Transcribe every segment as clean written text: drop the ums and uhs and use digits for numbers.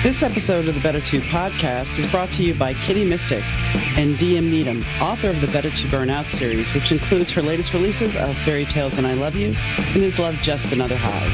This episode of the Better To podcast is brought to you by Kitty Mystic and DM Needham, author of the Better To Burnout series, which includes her latest releases of Fairy Tales and I Love You and Is Love Just Another High.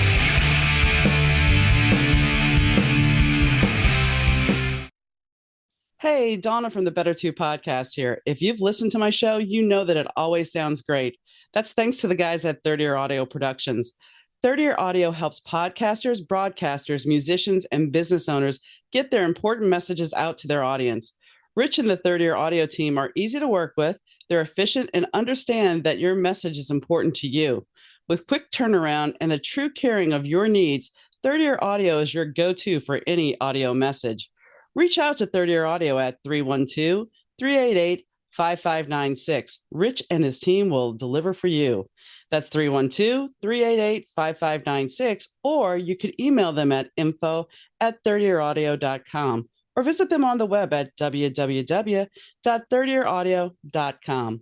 Hey, Donna from the Better To podcast here. If you've listened to my show, you know that it always sounds great. That's thanks to the guys at Third Ear Audio Productions. Third Ear Audio helps podcasters, broadcasters, musicians, and business owners get their important messages out to their audience. Rich and the Third Ear Audio team are easy to work with. They're efficient and understand that your message is important to you. With quick turnaround and the true caring of your needs, Third Ear Audio is your go-to for any audio message. Reach out to Third Ear Audio at 312-388-5596. Rich and his team will deliver for you. That's 312-388-5596, or you could email them at info@thirdearaudio.com or visit them on the web at www.thirdearaudio.com.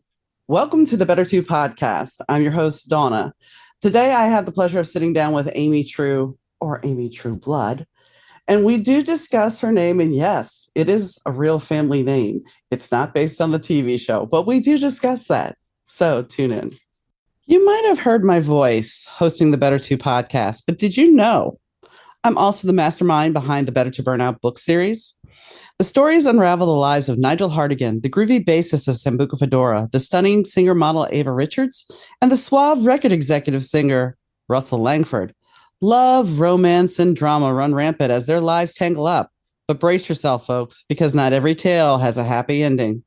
Welcome to the Better To podcast. I'm your host, Donna. Today, I have the pleasure of sitting down with Amy Trueblood, and we do discuss her name, and yes, it is a real family name. It's not based on the TV show, but we do discuss that. So tune in. You might have heard my voice hosting the Better To podcast, but did you know I'm also the mastermind behind the Better To Burnout book series? The stories unravel the lives of Nigel Hartigan, the groovy bassist of Sambuca Fedora, the stunning singer-model Ava Richards, and the suave record executive singer Russell Langford. Love, romance, and drama run rampant as their lives tangle up. But brace yourself, folks, because not every tale has a happy ending.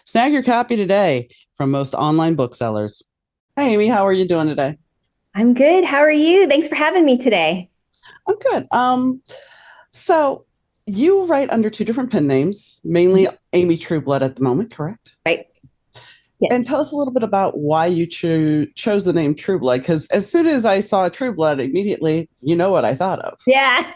Snag your copy today from most online booksellers. Hey, Amy, how are you doing today? I'm good. How are you? Thanks for having me today. I'm good. So you write under two different pen names, mainly Amy Trueblood at the moment, correct? Right. Yes. And tell us a little bit about why you chose the name Trueblood, because as soon as I saw Trueblood, immediately, you know what I thought of. Yeah.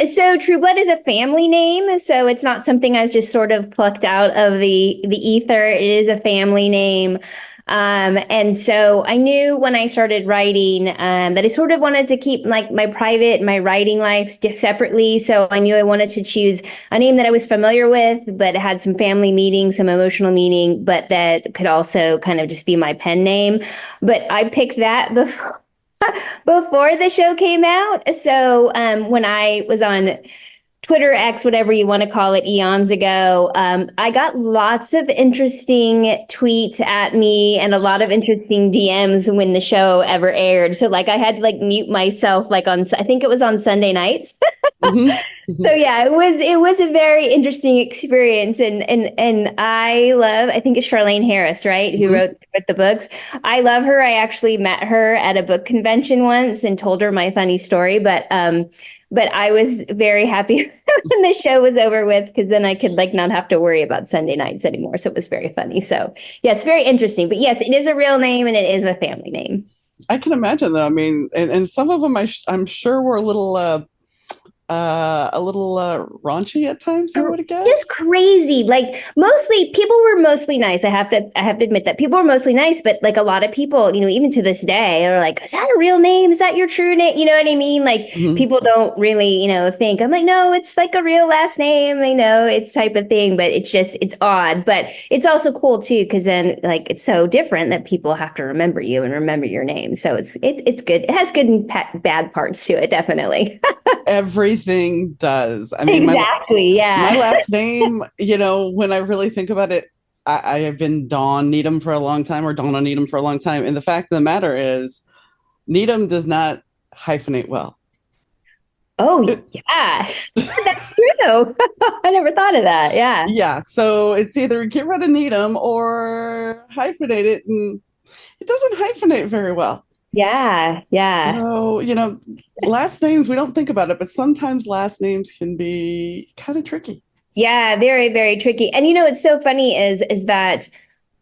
So Trueblood is a family name, so it's not something I was just sort of plucked out of the ether. It is a family name. And so I knew when I started writing that I sort of wanted to keep like my private, my writing life separately. So I knew I wanted to choose a name that I was familiar with, but had some family meaning, some emotional meaning, but that could also kind of just be my pen name. But I picked that before the show came out. So when I was on Twitter, X, whatever you want to call it, eons ago, I got lots of interesting tweets at me and a lot of interesting DMs when the show ever aired. So like I had to like mute myself like I think it was on Sunday nights. Mm-hmm. Mm-hmm. So yeah, it was a very interesting experience, and I think it's Charlaine Harris, right, who wrote the books. I love her. I actually met her at a book convention once and told her my funny story, but I was very happy when the show was over with, because then I could like not have to worry about Sunday nights anymore. So it was very funny. So yes, very interesting. But yes, it is a real name and it is a family name. I can imagine, though. I mean, and some of them I'm sure were a little raunchy at times, I would guess. Just crazy. Like mostly people were mostly nice. I have to admit that people were mostly nice, but like a lot of people, even to this day are like, is that a real name? Is that your true name? You know what I mean? Like people don't really, think. I'm like, no, it's like a real last name, it's type of thing, but it's odd, but it's also cool too, because then like it's so different that people have to remember you and remember your name. So it's good. It has good and bad parts to it, definitely. Everything does. I mean, exactly. My last name, when I really think about it, I have been Dawn Needham for a long time, or Donna Needham for a long time. And the fact of the matter is, Needham does not hyphenate well. Oh, yeah, that's true. I never thought of that. Yeah. Yeah. So it's either get rid of Needham or hyphenate it. And it doesn't hyphenate very well. Yeah. Yeah. So, last names, we don't think about it, but sometimes last names can be kind of tricky. Yeah, very, very tricky. And what's so funny is that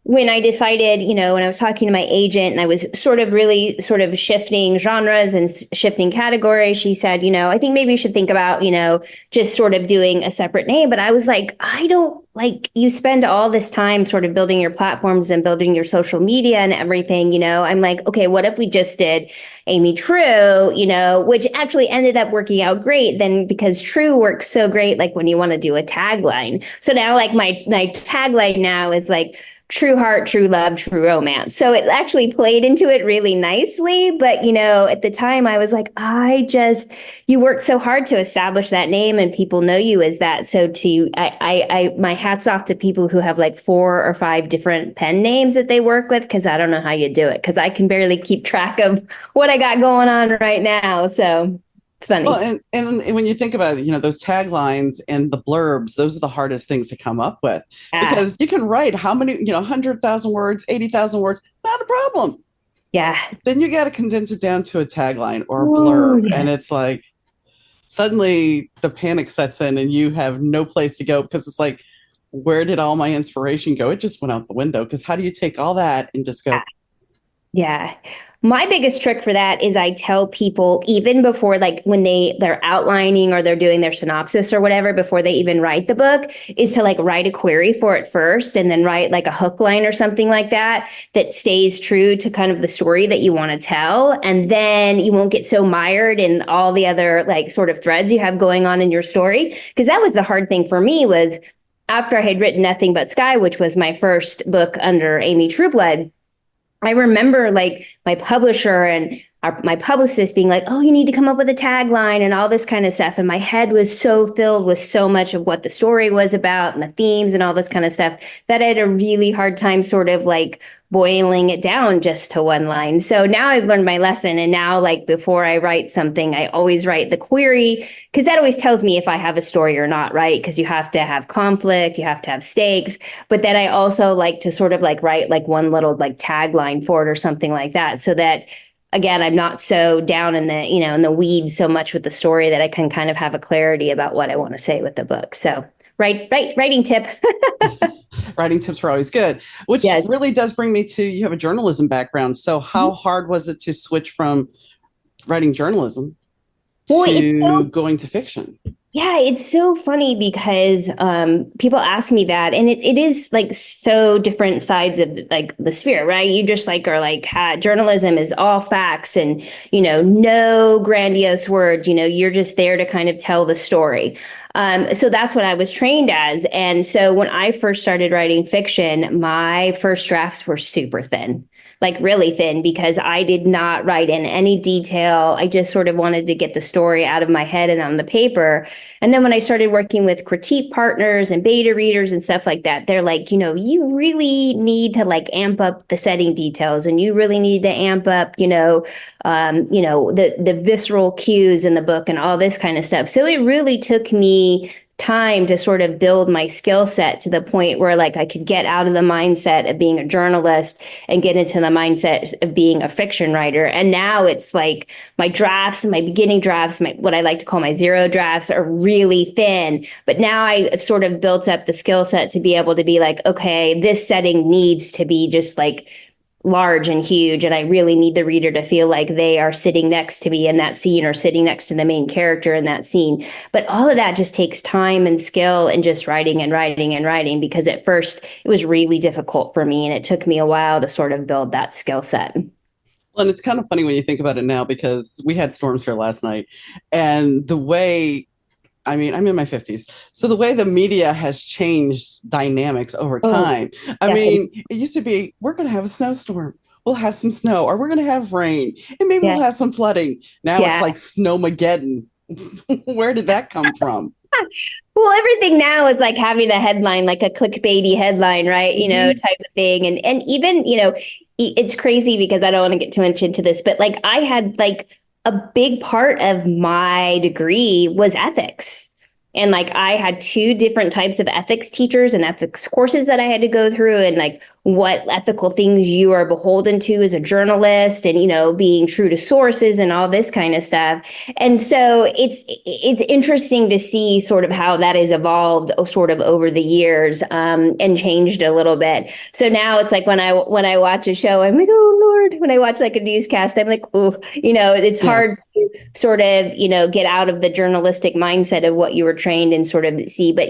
when I decided, when I was talking to my agent and I was sort of really sort of shifting genres and shifting categories, she said, I think maybe you should think about, just sort of doing a separate name. But I was like, I don't like, you spend all this time sort of building your platforms and building your social media and everything, I'm like, okay, what if we just did Amy True, which actually ended up working out great then because True works so great, like when you want to do a tagline. So now like my tagline now is like, true heart, true love, true romance. So it actually played into it really nicely. But, at the time I was like, you work so hard to establish that name and people know you as that. So my hat's off to people who have like 4 or 5 different pen names that they work with, because I don't know how you do it, because I can barely keep track of what I got going on right now. So it's Well, funny. and when you think about it, those taglines and the blurbs, those are the hardest things to come up with Yeah. because you can write how many, 100,000 words, 80,000 words, not a problem. Yeah. Then you got to condense it down to a tagline or a Oh, blurb. And yes. it's like suddenly the panic sets in and you have no place to go because it's like, where did all my inspiration go? It just went out the window. Because how do you take all that and just go, Yeah. My biggest trick for that is I tell people even before, like when they're outlining or they're doing their synopsis or whatever, before they even write the book, is to like write a query for it first and then write like a hook line or something like that that stays true to kind of the story that you want to tell. And then you won't get so mired in all the other like sort of threads you have going on in your story. Because that was the hard thing for me, was after I had written Nothing But Sky, which was my first book under Amy Trueblood, I remember like my publisher and my publicist being like, oh, you need to come up with a tagline and all this kind of stuff. And my head was so filled with so much of what the story was about and the themes and all this kind of stuff that I had a really hard time sort of like boiling it down just to one line. So now I've learned my lesson. And now, like, before I write something, I always write the query, because that always tells me if I have a story or not, right? Because you have to have conflict, you have to have stakes. But then I also like to sort of like write like one little like tagline for it or something like that, so that again, I'm not so down in the weeds so much with the story, that I can kind of have a clarity about what I want to say with the book. So writing tip. writing tips are always good, which Yes. really does bring me to you have a journalism background. So, how hard was it to switch from writing journalism Boy, it's to so going to fiction? Yeah, it's so funny because people ask me that, and it is like so different sides of like the sphere, right? You just like are like journalism is all facts and no grandiose words. You're just there to kind of tell the story. So that's what I was trained as, and so when I first started writing fiction, my first drafts were super thin, like really thin, because I did not write in any detail. I just sort of wanted to get the story out of my head and on the paper. And then when I started working with critique partners and beta readers and stuff like that, they're like, you really need to like amp up the setting details, and you really need to amp up, the visceral cues in the book and all this kind of stuff. So it really took me time to sort of build my skill set to the point where like I could get out of the mindset of being a journalist and get into the mindset of being a fiction writer. And now it's like my drafts, my beginning drafts, what I like to call my zero drafts, are really thin. But now I sort of built up the skill set to be able to be like, okay, this setting needs to be just like large and huge, and I really need the reader to feel like they are sitting next to me in that scene or sitting next to the main character in that scene. But all of that just takes time and skill and just writing and writing and writing, because at first it was really difficult for me and it took me a while to sort of build that skill set. Well, and it's kind of funny when you think about it now because we had storms here last night, and the way I mean, I'm in my 50s. So the way the media has changed dynamics over Oh, time. I definitely. mean, it used to be we're going to have a snowstorm. We'll have some snow, or we're going to have rain, and maybe we'll Yeah. have some flooding. Now it's Yeah. like snowmageddon. Where did that come from? Well, everything now is like having a headline, like a clickbaity headline, right? Mm-hmm. Type of thing. And even, it's crazy because I don't want to get too much into this, but like I had like a big part of my degree was ethics. And like I had two different types of ethics teachers and ethics courses that I had to go through, and like what ethical things you are beholden to as a journalist, and being true to sources and all this kind of stuff. And so it's interesting to see sort of how that has evolved sort of over the years, and changed a little bit. So now it's like when I watch a show, I'm like, oh Lord. When I watch like a newscast, I'm like, oh, it's Yeah. hard to sort of get out of the journalistic mindset of what you were trained and sort of see. But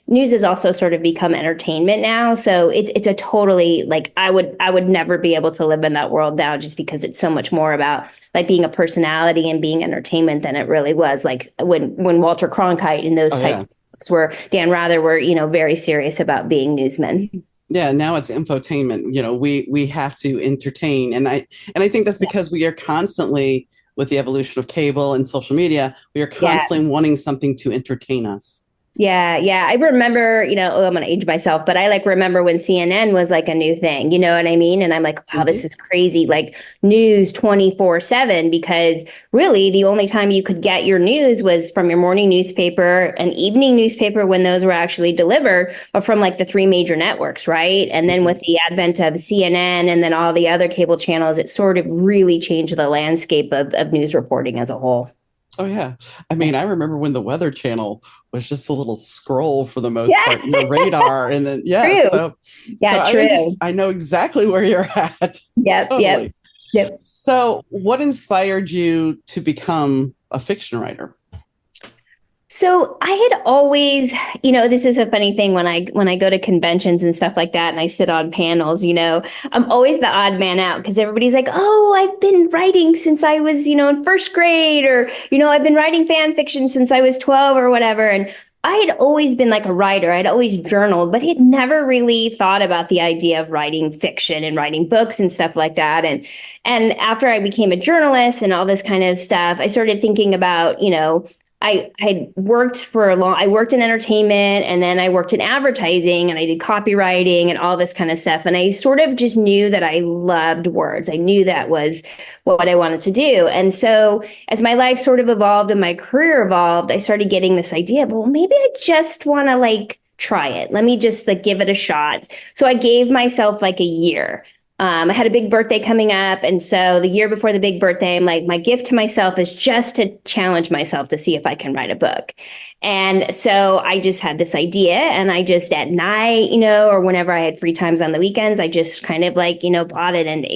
news has also sort of become entertainment now, so it's a totally, like, I would never be able to live in that world now, just because it's so much more about like being a personality and being entertainment than it really was like when Walter Cronkite and those Oh yeah. types were Dan Rather were very serious about being newsmen. Yeah, now it's infotainment. We have to entertain, and I think that's Yeah. because we are constantly, with the evolution of cable and social media, we are Yeah. constantly wanting something to entertain us. Yeah, yeah. I remember, I'm gonna age myself, but I like remember when CNN was like a new thing, you know what I mean? And I'm like, wow, Mm-hmm. this is crazy. Like news 24/7, because really the only time you could get your news was from your morning newspaper, an evening newspaper when those were actually delivered, or from like the three major networks, right? And then Mm-hmm. with the advent of CNN and then all the other cable channels, it sort of really changed the landscape of news reporting as a whole. Oh yeah. I mean, I remember when the Weather Channel was just a little scroll for the most Yeah, part, your radar, and then yeah. true. So Yeah, I true. I know exactly where you're at. Yep, yep, Totally. yep. So, what inspired you to become a fiction writer? So I had always, this is a funny thing when I go to conventions and stuff like that and I sit on panels, I'm always the odd man out because everybody's like, "Oh, I've been writing since I was, in first grade," or, "I've been writing fan fiction since I was 12," or whatever. And I had always been like a writer. I'd always journaled, but had never really thought about the idea of writing fiction and writing books and stuff like that. And after I became a journalist and all this kind of stuff, I started thinking about, I had worked for a long, I worked in entertainment, and then I worked in advertising, and I did copywriting and all this kind of stuff. And I sort of just knew that I loved words. I knew that was what I wanted to do. And so as my life sort of evolved and my career evolved, I started getting this idea, well, maybe I just want to like try it. Let me just like give it a shot. So I gave myself like a year. I had a big birthday coming up. And so the year before the big birthday, I'm like, my gift to myself is just to challenge myself to see if I can write a book. And so I just had this idea, and I just at night, or whenever I had free times on the weekends, I just kind of like, plotted, and,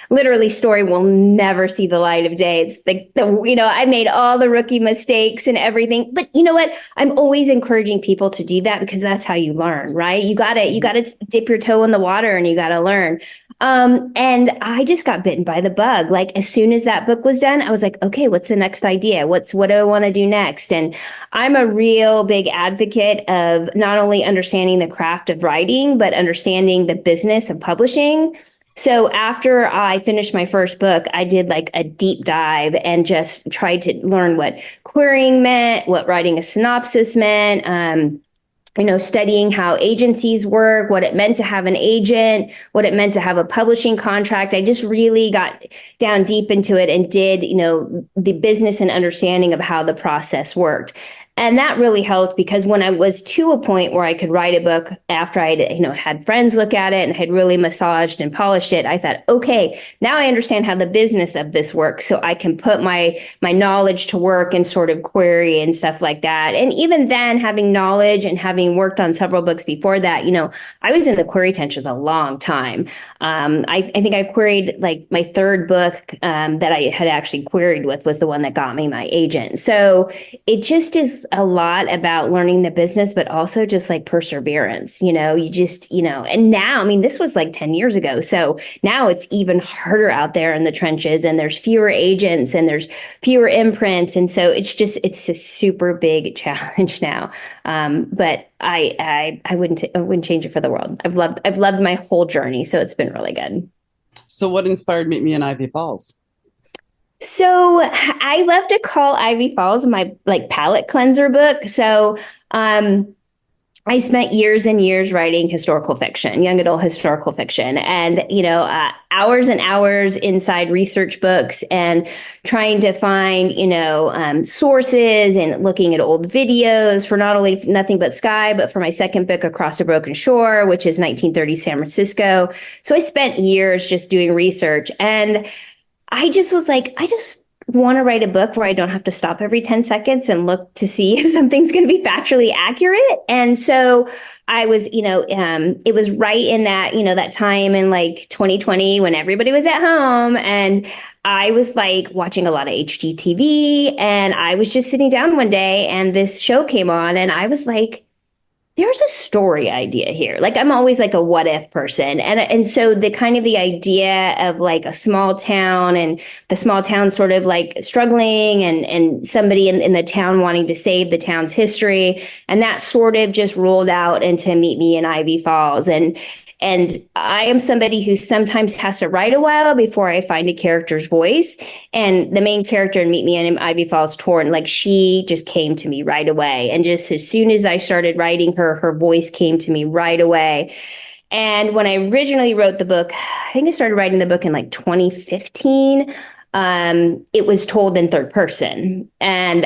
literally story will never see the light of day. It's like, I made all the rookie mistakes and everything. But you know what? I'm always encouraging people to do that because that's how you learn, right? You gotta dip your toe in the water and you gotta learn. And I just got bitten by the bug. Like as soon as that book was done, I was like, okay, what's the next idea? What do I want to do next? And I'm a real big advocate of not only understanding the craft of writing, but understanding the business of publishing. So after I finished my first book, I did like a deep dive and just tried to learn what querying meant, what writing a synopsis meant, studying how agencies work, what it meant to have an agent, what it meant to have a publishing contract. I just really got down deep into it and did, the business and understanding of how the process worked. And that really helped because when I was to a point where I could write a book after I'd, had friends look at it and had really massaged and polished it, I thought, okay, now I understand how the business of this works. So I can put my knowledge to work and sort of query and stuff like that. And even then, having knowledge and having worked on several books before that, I was in the query trenches a long time. I think I queried like my third book that I had actually queried with was the one that got me my agent. So it just is a lot about learning the business, but also just like perseverance. You just, and now, I mean, this was like 10 years ago. So now it's even harder out there in the trenches, and there's fewer agents and there's fewer imprints. And so it's a super big challenge now. But I wouldn't change it for the world. I've loved my whole journey. So it's been really good. So, what inspired Meet Me in Ivy Falls? So I love to call Ivy Falls my like palate cleanser book. So I spent years and years writing historical fiction, young adult historical fiction, and hours and hours inside research books and trying to find sources and looking at old videos for not only Nothing But Sky, but for my second book, Across a Broken Shore, which is 1930 San Francisco. So I spent years just doing research, and I just was like, I just want to write a book where I don't have to stop every 10 seconds and look to see if something's going to be factually accurate. And so I was, it was right in that, that time in like 2020 when everybody was at home, and I was like watching a lot of HGTV, and I was just sitting down one day and this show came on, and I was like, there's a story idea here. Like, I'm always like a what if person. And so the kind of the idea of like a small town, and the small town sort of like struggling, and somebody in the town wanting to save the town's history. And that sort of just rolled out into Meet Me in Ivy Falls. And I am somebody who sometimes has to write a while before I find a character's voice. And the main character in Meet Me in Ivy Falls, Torn, like, she just came to me right away. And just as soon as I started writing her, her voice came to me right away. And when I originally wrote the book, I think I started writing the book in like 2015. It was told in third person. And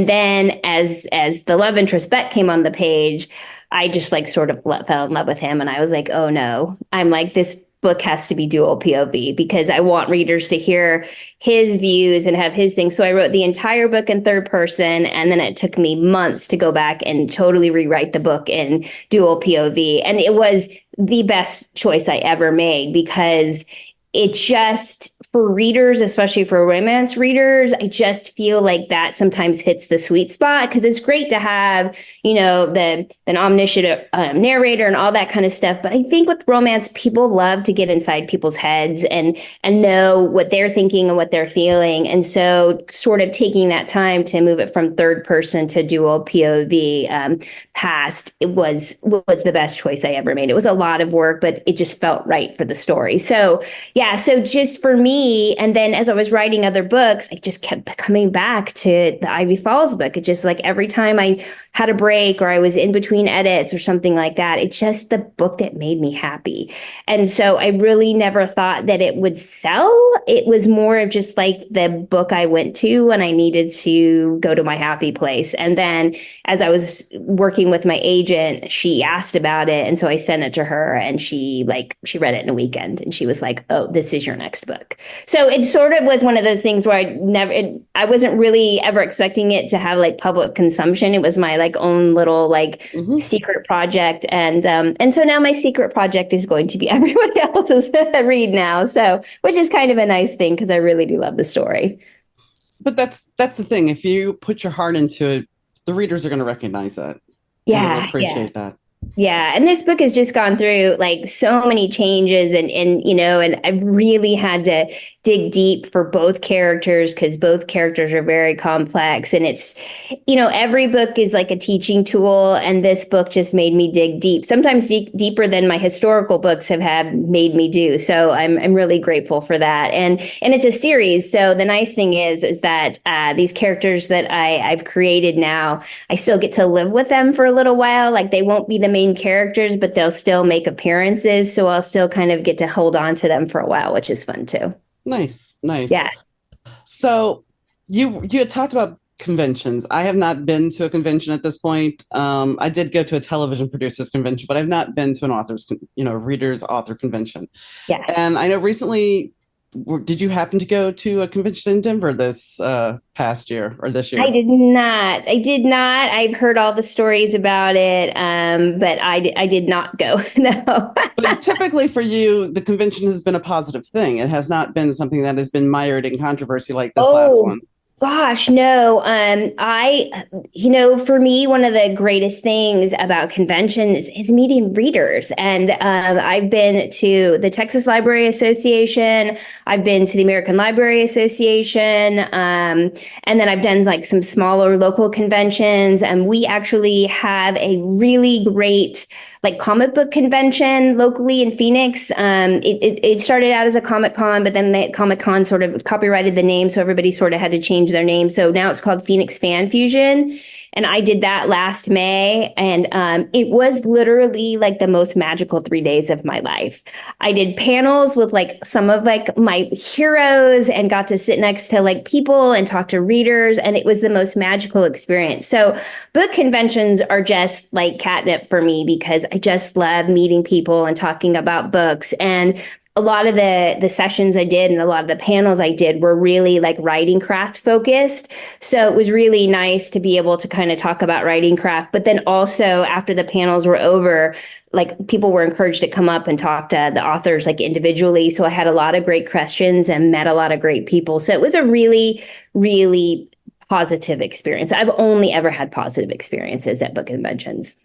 then as the love interest Beck came on the page, I just like sort of fell in love with him. And I was like, oh no, I'm like, this book has to be dual POV because I want readers to hear his views and have his things. So I wrote the entire book in third person. And then it took me months to go back and totally rewrite the book in dual POV. And it was the best choice I ever made because it just, for readers, especially for romance readers, I just feel like that sometimes hits the sweet spot because it's great to have, an omniscient narrator and all that kind of stuff. But I think with romance, people love to get inside people's heads and know what they're thinking and what they're feeling. And so sort of taking that time to move it from third person to dual POV past, it was the best choice I ever made. It was a lot of work, but it just felt right for the story. So yeah, so just for me, and then as I was writing other books, I just kept coming back to the Ivy Falls book. It just like every time I had a break or I was in between edits or something like that, it's just the book that made me happy. And so I really never thought that it would sell. It was more of just like the book I went to when I needed to go to my happy place. And then as I was working with my agent, she asked about it. And so I sent it to her, and she read it in a weekend, and she was like, oh, this is your next book. So it sort of was one of those things where I wasn't really ever expecting it to have like public consumption. It was my like own little like secret project. And so now my secret project is going to be everybody else's read now. So, which is kind of a nice thing because I really do love the story. But that's the thing. If you put your heart into it, the readers are going to recognize that. Yeah. And appreciate that. Yeah, and this book has just gone through like so many changes, and I've really had to dig deep for both characters because both characters are very complex, and it's, every book is like a teaching tool, and this book just made me dig deep, sometimes deeper than my historical books have made me do. So I'm really grateful for that, and it's a series. So the nice thing is that these characters that I've created now, I still get to live with them for a little while. Like, they won't be the main characters, but they'll still make appearances. So I'll still kind of get to hold on to them for a while, which is fun too. Nice. Yeah. So you had talked about conventions. I have not been to a convention at this point. I did go to a television producers convention, but I've not been to an readers author convention. Yeah. And I know recently, did you happen to go to a convention in Denver this past year or this year? I did not. I've heard all the stories about it, but I did not go. No. But typically for you, the convention has been a positive thing. It has not been something that has been mired in controversy like this last one. Gosh, no. For me, one of the greatest things about conventions is meeting readers. And I've been to the Texas Library Association. I've been to the American Library Association. And then I've done like some smaller local conventions. And we actually have a really great like comic book convention locally in Phoenix. It started out as a Comic Con, but then the Comic Con sort of copyrighted the name, so everybody sort of had to change their name. So now it's called Phoenix Fan Fusion. And I did that last May, and it was literally like the most magical 3 days of my life. I did panels with like some of like my heroes and got to sit next to like people and talk to readers, and it was the most magical experience. So book conventions are just like catnip for me because I just love meeting people and talking about books. And a lot of the sessions I did and a lot of the panels I did were really like writing craft focused. So it was really nice to be able to kind of talk about writing craft. But then also after the panels were over, like people were encouraged to come up and talk to the authors like individually. So I had a lot of great questions and met a lot of great people. So it was a really, really positive experience. I've only ever had positive experiences at book conventions.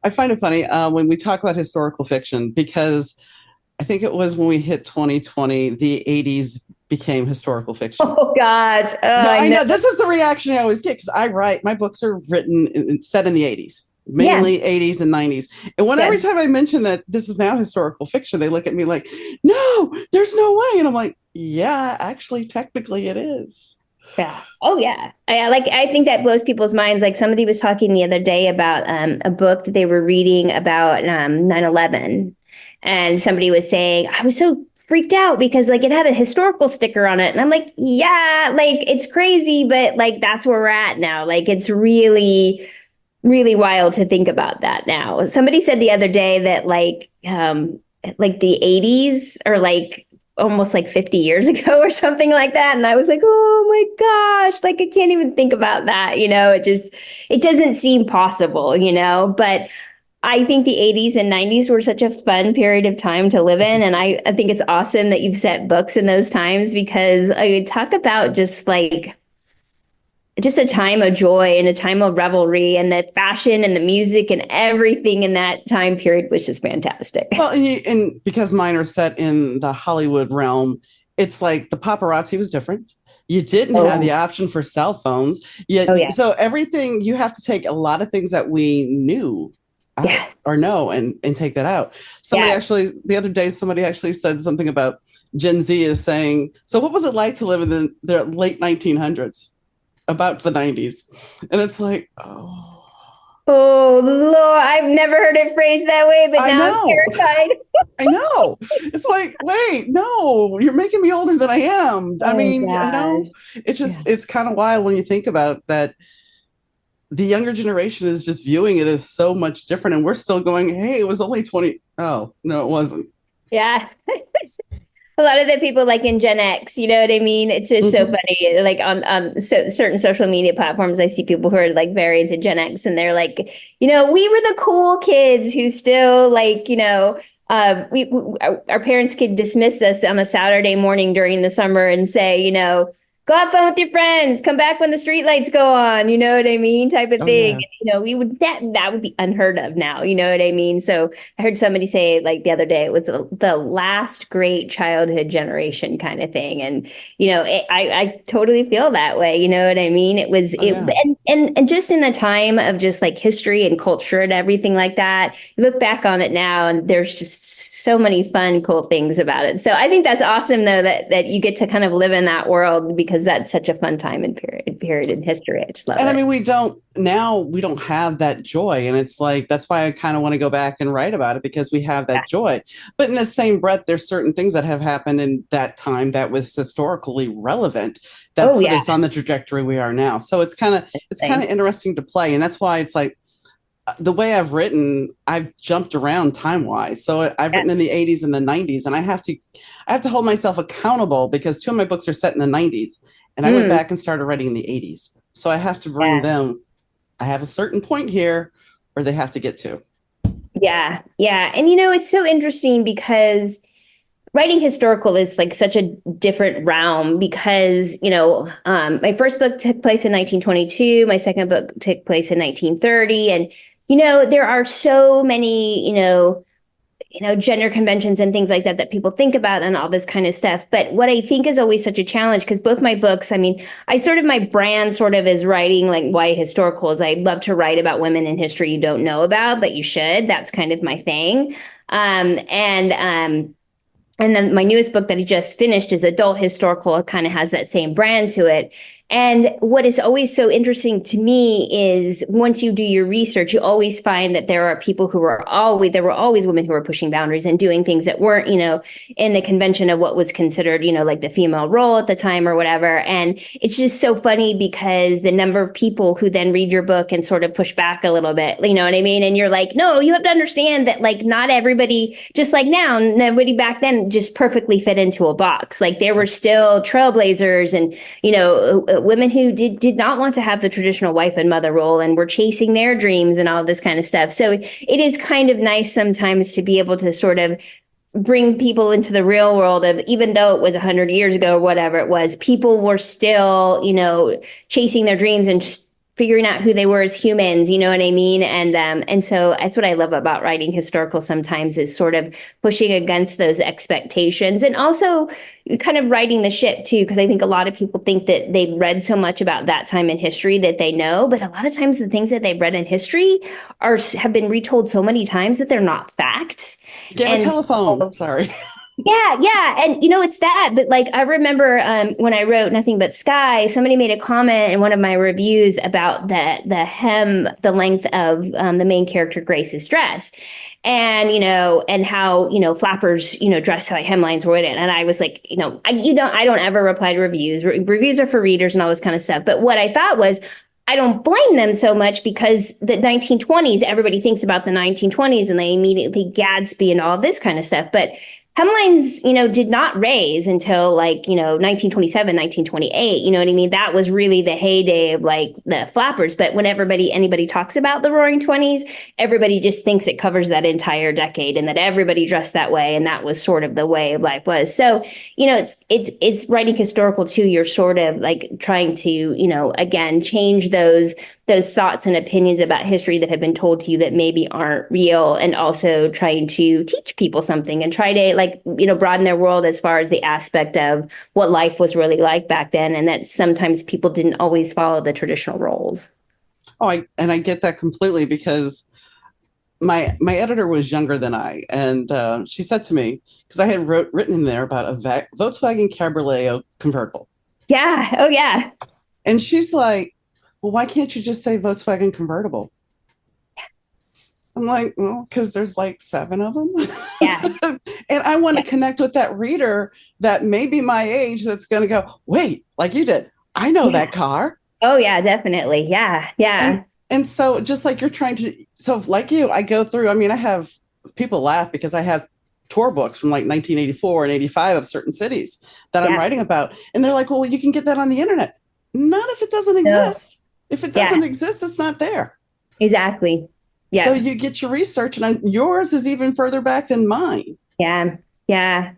I find it funny when we talk about historical fiction because I think it was when we hit 2020, the 80s became historical fiction. Oh gosh. Oh, No, I I know. know this is the reaction I always get because I write, my books are written set in the 80s, Yeah. mainly 80s and 90s. And when every time I mention that this is now historical fiction, they look at me like, no, there's no way. And I'm like, yeah, actually, technically it is. Yeah. Oh yeah. I think that blows people's minds. Like somebody was talking the other day about a book that they were reading about 9/11. And somebody was saying, I was so freaked out because like it had a historical sticker on it. And I'm like, yeah, like it's crazy, but like that's where we're at now. Like it's really, really wild to think about that now. Somebody said the other day that like the 80s are like almost like 50 years ago or something like that. And I was like, oh my gosh, like I can't even think about that. It doesn't seem possible, but I think the 80s and 90s were such a fun period of time to live in. And I think it's awesome that you've set books in those times because I would talk about just a time of joy and a time of revelry, and the fashion and the music and everything in that time period was just fantastic. Well, and because mine are set in the Hollywood realm, it's like the paparazzi was different. You didn't have the option for cell phones. Yet, Oh yeah. so everything you have to take a lot of things that we knew Yeah. or know and take that out. Somebody Yeah. actually the other day, somebody actually said something about Gen Z is saying, so what was it like to live in the late 1900s, about the 90s? And it's like, oh. Oh Lord, I've never heard it phrased that way, but I now I'm know. terrified. I know. It's like, wait, no, you're making me older than I am. I Oh mean, gosh. it's Yeah. just, it's kind of wild when you think about that. The younger generation is just viewing it as so much different. And we're still going, hey, it was only 20. Oh, no, it wasn't. Yeah. A lot of the people like in Gen X, you know what I mean? It's just so Mm-hmm. funny. Like on certain social media platforms, I see people who are like very into Gen X, and they're like, we were the cool kids who still like, our parents could dismiss us on a Saturday morning during the summer and say, go have fun with your friends, come back when the street lights go on, you know what I mean, type of Oh, thing. yeah. We would that would be unheard of now, you know what I mean? So I heard somebody say like the other day it was the last great childhood generation kind of thing, and I totally feel that way. You know what I mean? It was Oh, it yeah. and just in the time of just like history and culture and everything like that. You look back on it now, and there's just so many fun, cool things about it. So I think that's awesome, though, that you get to kind of live in that world because that's such a fun time and period in history. I just love And I it. mean, we don't have that joy. And it's like, that's why I kind of want to go back and write about it because we have Yeah. that joy. But in the same breath, there's certain things that have happened in that time that was historically relevant that Oh put yeah. us on the trajectory we are now. So it's kind of Thing. interesting to play. And that's why it's like, the way I've written, I've jumped around time wise. So I've Yeah. written in the 80s and the 90s, and I have to hold myself accountable because two of my books are set in the 90s, and I went Mm, back and started writing in the 80s. So I have to bring yeah. them. I have a certain point here where they have to get to. Yeah. Yeah. And it's so interesting because writing historical is like such a different realm because, my first book took place in 1922, my second book took place in 1930. And, there are so many, gender conventions and things like that that people think about and all this kind of stuff. But what I think is always such a challenge, because both my books, I mean, my brand sort of is writing like YA historicals. I love to write about women in history you don't know about, but you should. That's kind of my thing. And then my newest book that I just finished is adult historical. It kind of has that same brand to it. And what is always so interesting to me is once you do your research, you always find that there are people there were always women who were pushing boundaries and doing things that weren't, in the convention of what was considered, like the female role at the time or whatever. And it's just so funny because the number of people who then read your book and sort of push back a little bit, you know what I mean? And you're like, no, you have to understand that like not everybody, just like now, nobody back then just perfectly fit into a box. Like there were still trailblazers and, women who did not want to have the traditional wife and mother role and were chasing their dreams and all this kind of stuff. So it is kind of nice sometimes to be able to sort of bring people into the real world of, even though it was 100 years ago or whatever it was, people were still, chasing their dreams and just figuring out who they were as humans, you know what I mean? And so that's what I love about writing historical sometimes, is sort of pushing against those expectations and also kind of writing the ship too, because I think a lot of people think that they've read so much about that time in history that they know, but a lot of times the things that they've read in history have been retold so many times that they're not facts. Get a telephone. Sorry. Yeah. And it's that. But like, I remember when I wrote Nothing But Sky, somebody made a comment in one of my reviews about the length of the main character Grace's dress. And, and how, flappers, dress like hemlines were in it. And I was like, I don't ever reply to reviews. Reviews are for readers and all this kind of stuff. But what I thought was, I don't blame them so much because the 1920s, everybody thinks about the 1920s and they immediately Gadsby and all this kind of stuff. But hemlines, did not raise until like, 1927, 1928. You know what I mean? That was really the heyday of like the flappers. But when anybody talks about the Roaring Twenties, everybody just thinks it covers that entire decade and that everybody dressed that way. And that was sort of the way of life was. So, it's writing historical too. You're sort of like trying to, again, change those thoughts and opinions about history that have been told to you that maybe aren't real, and also trying to teach people something and try to broaden their world as far as the aspect of what life was really like back then, and that sometimes people didn't always follow the traditional roles. Oh, I get that completely, because my editor was younger than I, and she said to me, because I had written in there about a Volkswagen Cabriolet convertible. Yeah. Oh, yeah. And she's like, well, why can't you just say Volkswagen convertible? I'm like, well, because there's like 7 of them. Yeah. And I want to connect with that reader that may be my age that's going to go, wait, like you did. I know that car. Oh, yeah, definitely. Yeah. Yeah. And so just like you're trying to, so like you, I go through, I mean, I have people laugh because I have tour books from like 1984 and 85 of certain cities that I'm writing about. And they're like, well, you can get that on the internet. Not if it doesn't exist. If it doesn't exist, it's not there. Exactly. Yeah. So you get your research, and yours is even further back than mine. Yeah. Yeah.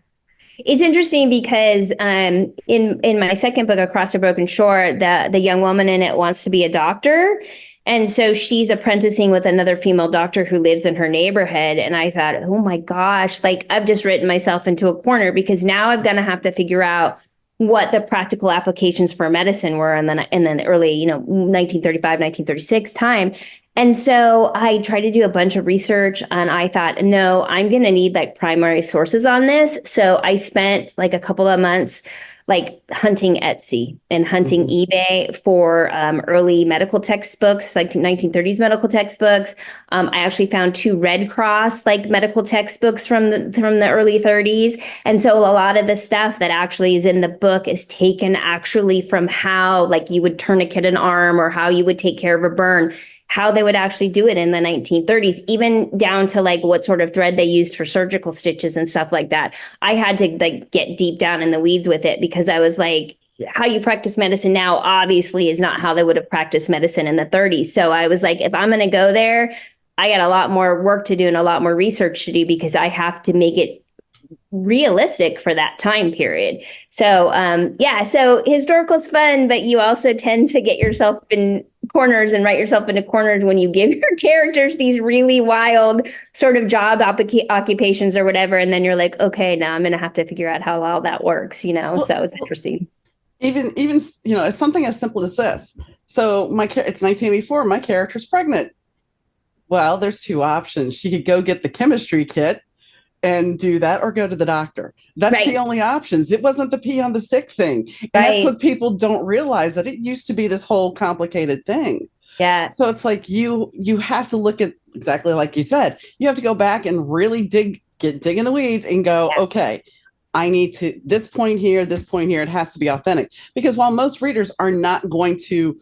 It's interesting because in my second book, Across a Broken Shore, the young woman in it wants to be a doctor. And so she's apprenticing with another female doctor who lives in her neighborhood. And I thought, oh my gosh, like I've just written myself into a corner, because now I'm going to have to figure out what the practical applications for medicine were in the early, 1935, 1936 time. And so I tried to do a bunch of research, and I thought, no, I'm going to need like primary sources on this. So I spent like a couple of months like hunting Etsy and hunting eBay for early medical textbooks, like 1930s medical textbooks. I actually found 2 Red Cross like medical textbooks from the early 30s. And so a lot of the stuff that actually is in the book is taken actually from how like you would tourniquet an arm or how you would take care of a burn, how they would actually do it in the 1930s, even down to like what sort of thread they used for surgical stitches and stuff like that. I had to like get deep down in the weeds with it, because I was like, how you practice medicine now obviously is not how they would have practiced medicine in the 30s. So I was like, if I'm going to go there, I got a lot more work to do and a lot more research to do, because I have to make it realistic for that time period. So so historical's fun, but you also tend to get yourself corners and write yourself into corners when you give your characters these really wild sort of job occupations or whatever, and then you're like, okay, now I'm going to have to figure out how all that works, Well, so it's interesting. even it's something as simple as this. So it's 1984. My character's pregnant. Well, there's two options. She could go get the chemistry kit and do that or go to the doctor. That's the Right. only options. It wasn't the pee on the stick thing. And that's Right. what people don't realize, that it used to be this whole complicated thing. Yeah. So it's like you have to look at, exactly like you said, you have to go back and really dig in the weeds and go, Yeah. okay, I need to, this point here, it has to be authentic. Because while most readers are not going to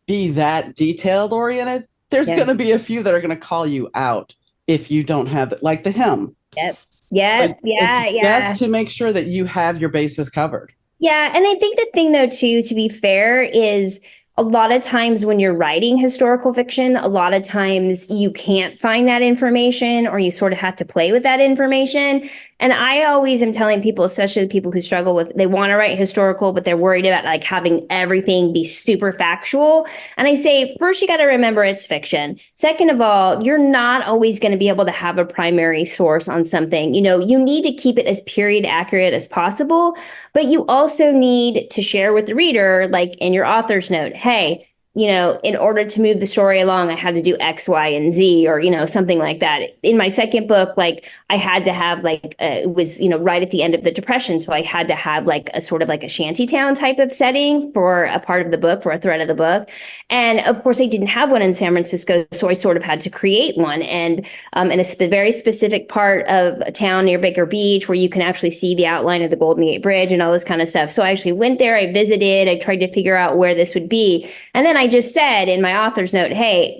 be that detailed oriented, there's Yeah. going to be a few that are going to call you out if you don't have it, like the hymn. Yep. So Yep. it's Yeah. Yeah. best to make sure that you have your bases covered. Yeah, and I think the thing though too, to be fair, is a lot of times when you're writing historical fiction, a lot of times you can't find that information or you sort of have to play with that information. And I always am telling people, especially the people who struggle with, they want to write historical, but they're worried about like having everything be super factual. And I say, first, you got to remember it's fiction. Second of all, you're not always going to be able to have a primary source on something. You need to keep it as period accurate as possible, but you also need to share with the reader, like in your author's note, hey, in order to move the story along, I had to do X, Y, and Z, or, something like that. In my second book, like I had to have it was, right at the end of the Depression. So I had to have like a sort of like a shantytown type of setting for a part of the book, for a thread of the book. And of course, I didn't have one in San Francisco. So I sort of had to create one. And in a very specific part of a town near Baker Beach where you can actually see the outline of the Golden Gate Bridge and all this kind of stuff. So I actually went there, I visited, I tried to figure out where this would be. And then I just said in my author's note, hey,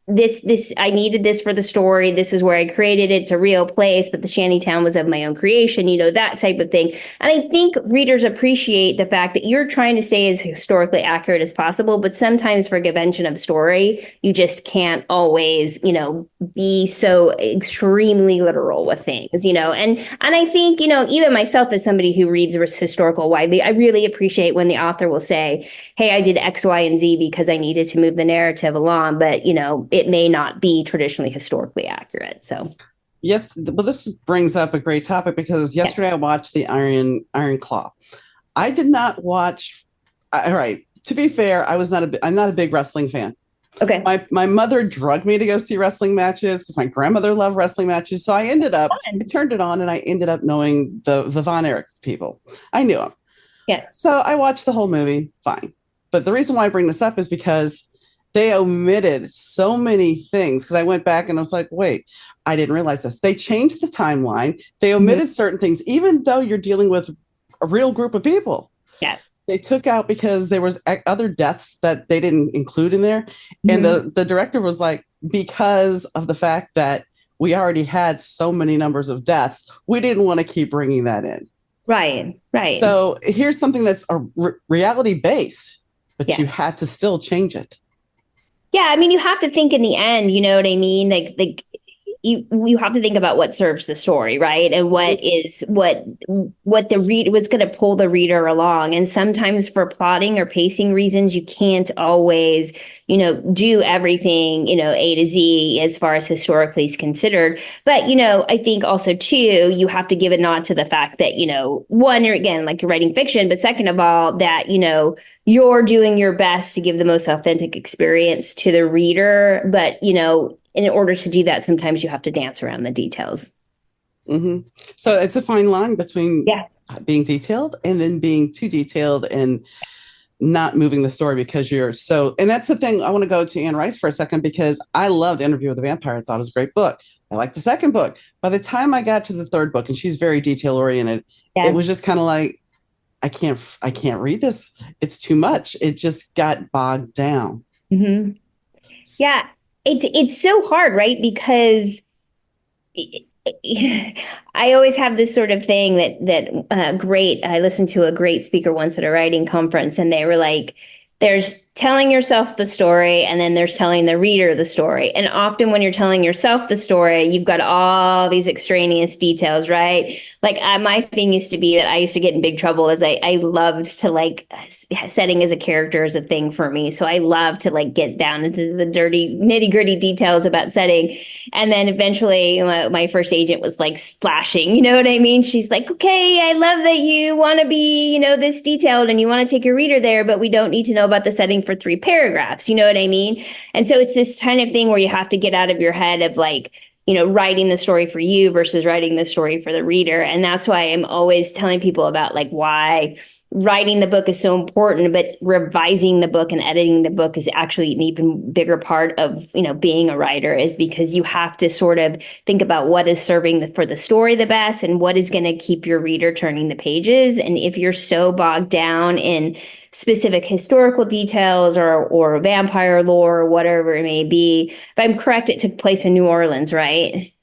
this I needed this for the story. This is where I created it. It's a real place, but the shantytown was of my own creation, that type of thing. And I think readers appreciate the fact that you're trying to stay as historically accurate as possible, but sometimes for convention of story, you just can't always, be so extremely literal with things, and I think, even myself as somebody who reads historical widely, I really appreciate when the author will say, hey, I did X, Y, and Z because I needed to move the narrative along, but it may not be traditionally historically accurate. So Yes, well, this brings up a great topic because yeah. yesterday I watched the Iron Claw. I did not watch. All right, to be fair, I'm not a big wrestling fan. Okay. My mother drugged me to go see wrestling matches because my grandmother loved wrestling matches. So I turned it on, and I ended up knowing the Von Erich people. I knew them. Yeah. So I watched the whole movie. Fine. But the reason why I bring this up is because they omitted so many things. Because I went back and I was like, wait, I didn't realize this. They changed the timeline. They omitted certain things, even though you're dealing with a real group of people. Yeah. They took out because there was other deaths that they didn't include in there. And the director was like, because of the fact that we already had so many numbers of deaths, we didn't want to keep bringing that in. Right. So here's something that's a reality based, but Yeah. you had to still change it. Yeah, I mean, you have to think in the end, you know what I mean? Like you have to think about what serves the story, right? And what the reader was going to pull the reader along. And sometimes for plotting or pacing reasons, you can't always, do everything, A to Z as far as historically is considered. But, I think also too, you have to give a nod to the fact that, one, you're again, like you're writing fiction, but second of all, that, you're doing your best to give the most authentic experience to the reader. But, in order to do that, sometimes you have to dance around the details. Mm-hmm. So it's a fine line between being detailed and then being too detailed and not moving the story because you're so. And that's the thing. I want to go to Anne Rice for a second because I loved Interview with the Vampire. I thought it was a great book. I liked the second book. By the time I got to the third book, and she's very detail oriented, it was just kind of like, I can't read this. It's too much. It just got bogged down. Mm-hmm. Yeah. It's so hard, right? Because I always have this sort of thing I listened to a great speaker once at a writing conference, and they were like, there's telling yourself the story, and then there's telling the reader the story. And often when you're telling yourself the story, you've got all these extraneous details, right? Like my thing used to be that I used to get in big trouble as I loved to like setting as a character as a thing for me. So I love to like get down into the dirty nitty gritty details about setting. And then eventually my first agent was like slashing, you know what I mean? She's like, okay, I love that you want to be, this detailed and you want to take your reader there, but we don't need to know about the setting for 3 paragraphs. You know what I mean? And so it's this kind of thing where you have to get out of your head of like, writing the story for you versus writing the story for the reader. And that's why I'm always telling people about like why writing the book is so important, but revising the book and editing the book is actually an even bigger part of, being a writer, is because you have to sort of think about what is serving for the story the best and what is going to keep your reader turning the pages. And if you're so bogged down in specific historical details or vampire lore or whatever it may be, if I'm correct, it took place in New Orleans, right?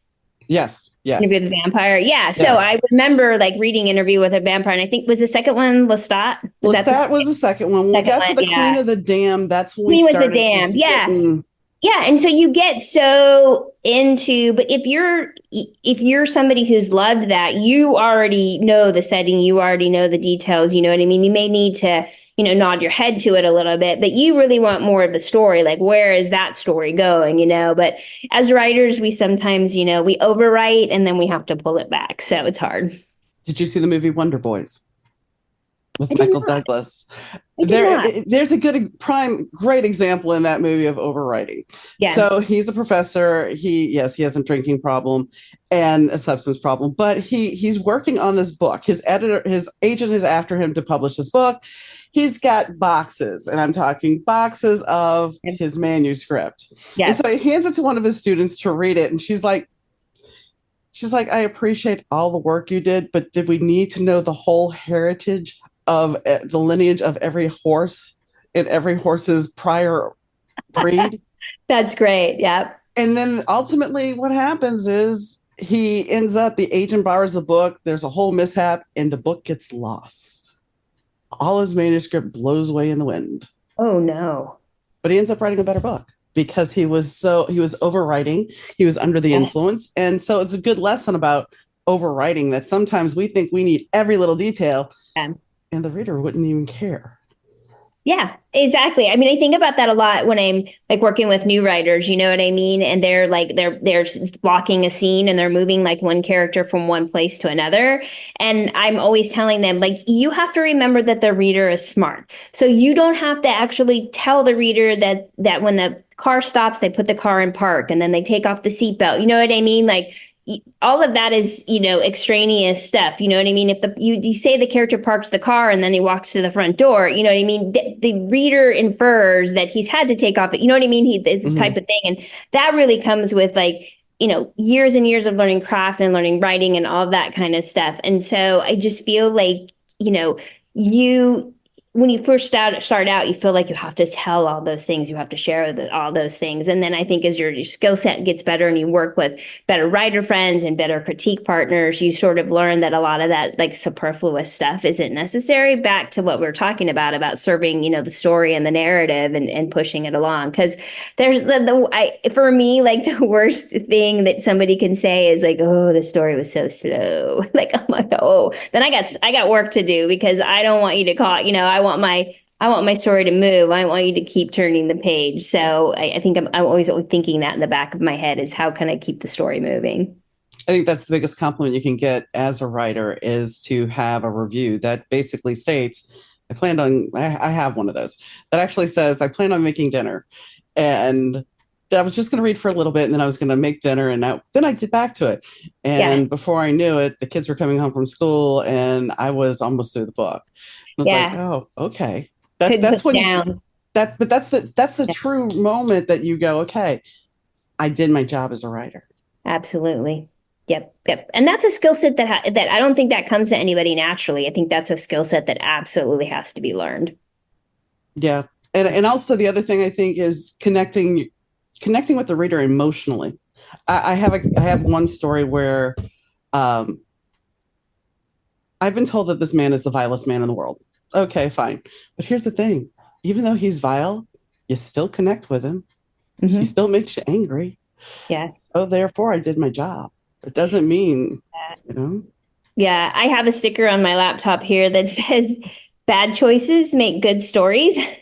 Yes. Yes. Interview with a Vampire. Yeah. So Yes. I remember like reading Interview with a Vampire, and I think was the second one Lestat? Lestat was the second one. When we got to the Yeah. Queen of the Damned, that's when we Queen with the started Damned. just Yeah. getting. Yeah. And so you get so into, but if you're somebody who's loved that, you already know the setting, you already know the details, you know what I mean? You may need to, nod your head to it a little bit, but you really want more of the story. Like, where is that story going, But as writers, we sometimes, we overwrite and then we have to pull it back. So it's hard. Did you see the movie Wonder Boys with I did Michael not. Douglas? I did not. There's a great example in that movie of overwriting. Yeah. So he's a professor. He has a drinking problem and a substance problem, but he's working on this book. His agent is after him to publish this book. He's got boxes, and I'm talking boxes of his manuscript. Yeah. And so he hands it to one of his students to read it, and she's like, I appreciate all the work you did, but did we need to know the whole heritage of the lineage of every horse and every horse's prior breed? That's great. Yeah. And then ultimately what happens is the agent borrows the book, there's a whole mishap, and the book gets lost. All his manuscript blows away in the wind. Oh no. But he ends up writing a better book because he was overwriting, he was under the influence. And so it's a good lesson about overwriting, that sometimes we think we need every little detail, and the reader wouldn't even care. Yeah, exactly. I mean, I think about that a lot when I'm like working with new writers, you know what I mean? And they're like, they're blocking a scene and they're moving like one character from one place to another. And I'm always telling them, like, you have to remember that the reader is smart. So you don't have to actually tell the reader that when the car stops, they put the car in park and then they take off the seatbelt. You know what I mean? Like, all of that is, extraneous stuff. You know what I mean? If you say the character parks the car and then he walks to the front door, you know what I mean? The reader infers that he's had to take off it. You know what I mean? It's this type of thing. And that really comes with like, years and years of learning craft and learning writing and all that kind of stuff. And so I just feel like, when you first start out, you feel like you have to tell all those things. You have to share all those things. And then I think as your skill set gets better and you work with better writer friends and better critique partners, you sort of learn that a lot of that like superfluous stuff isn't necessary. Back to what we were talking about serving, the story and the narrative and pushing it along. Because there's for me, like the worst thing that somebody can say is like, oh, the story was so slow. Like, I'm like, oh, then I got work to do because I don't want you to call, I want my story to move. I want you to keep turning the page. So I think I'm always thinking that in the back of my head is how can I keep the story moving? I think that's the biggest compliment you can get as a writer, is to have a review that basically states, I have one of those that actually says, I plan on making dinner. And I was just going to read for a little bit and then I was going to make dinner, and then I get back to it. And before I knew it, the kids were coming home from school and I was almost through the book. I was like, oh, okay. That's when that's the true moment that you go, okay, I did my job as a writer. Absolutely. Yep. And that's a skill set that I don't think that comes to anybody naturally. I think that's a skill set that absolutely has to be learned. Yeah. And also the other thing I think is connecting with the reader emotionally. I have one story where I've been told that this man is the vilest man in the world. Okay, fine. But here's the thing. even though he's vile, you still connect with him. He Hmm. still makes you angry. Yeah. So therefore, I did my job. It doesn't mean, you know. Yeah, I have a sticker on my laptop here that says bad choices make good stories. Mhm.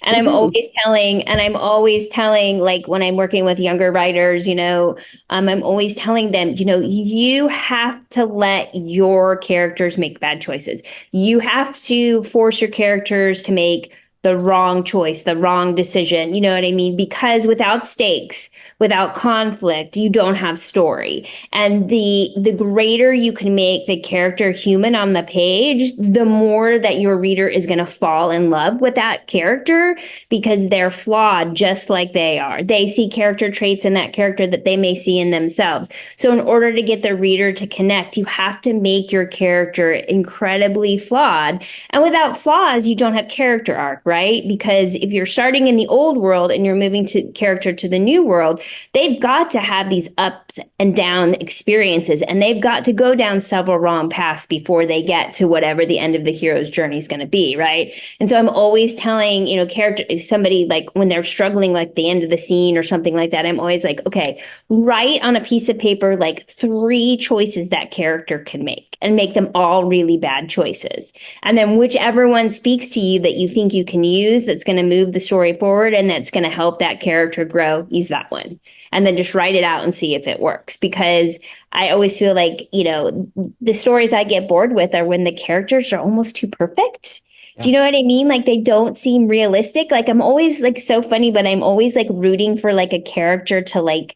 And I'm always telling, like when I'm working with younger writers, I'm always telling them, you have to let your characters make bad choices. You have to force your characters to make the wrong choice, the wrong decision. You know what I mean? Because without stakes, without conflict, you don't have story. And the greater you can make the character human on the page, the more that your reader is going to fall in love with that character because they're flawed just like they are. They see character traits in that character that they may see in themselves. So, in order to get the reader to connect, you have to make your character incredibly flawed. And without flaws, you don't have character arc, right? Because if you're starting in the old world and you're moving to character to the new world, they've got to have these ups and down experiences and they've got to go down several wrong paths before they get to whatever the end of the hero's journey is going to be, right? And so I'm always telling, character somebody like when they're struggling like the end of the scene or something like that, I'm always like, okay, write on a piece of paper like three choices that character can make and make them all really bad choices. And then whichever one speaks to you that you think you can use that's going to move the story forward and that's going to help that character grow, use that one. And then just write it out and see if it works. Because I always feel like, the stories I get bored with are when the characters are almost too perfect. Do Yeah. you know what I mean? Like they don't seem realistic. Like I'm always like so funny, but I'm always like rooting for like a character to like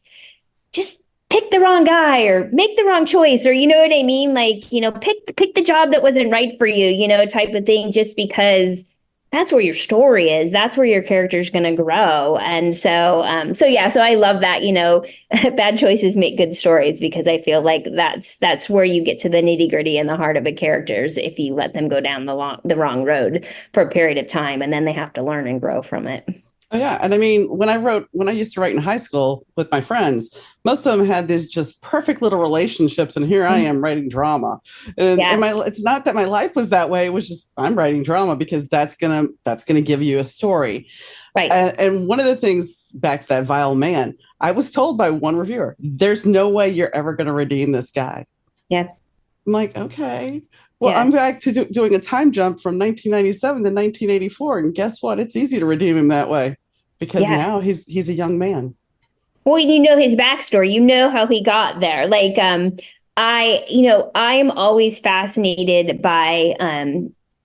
just pick the wrong guy or make the wrong choice or you know what I mean? Like, pick the job that wasn't right for you, type of thing just because that's where your story is. That's where your character's going to grow. And so yeah, so I love that, bad choices make good stories because I feel like that's where you get to the nitty-gritty and the heart of the characters if you let them go down the wrong road for a period of time and then they have to learn and grow from it. Oh, yeah. And I mean, when I used to write in high school with my friends, most of them had these just perfect little relationships. And here I am writing drama. And Yeah, it's not that my life was that way. It was just, I'm writing drama because that's going to give you a story. right. And one of the things back to that vile man, I was told by one reviewer, there's no way you're ever going to redeem this guy. Yeah, I'm like, okay. Well, yeah, I'm back to doing a time jump from 1997 to 1984, and guess what? It's easy to redeem him that way because yeah. now he's a young man. Well, you know his backstory. You know how he got there. Like, I am always fascinated by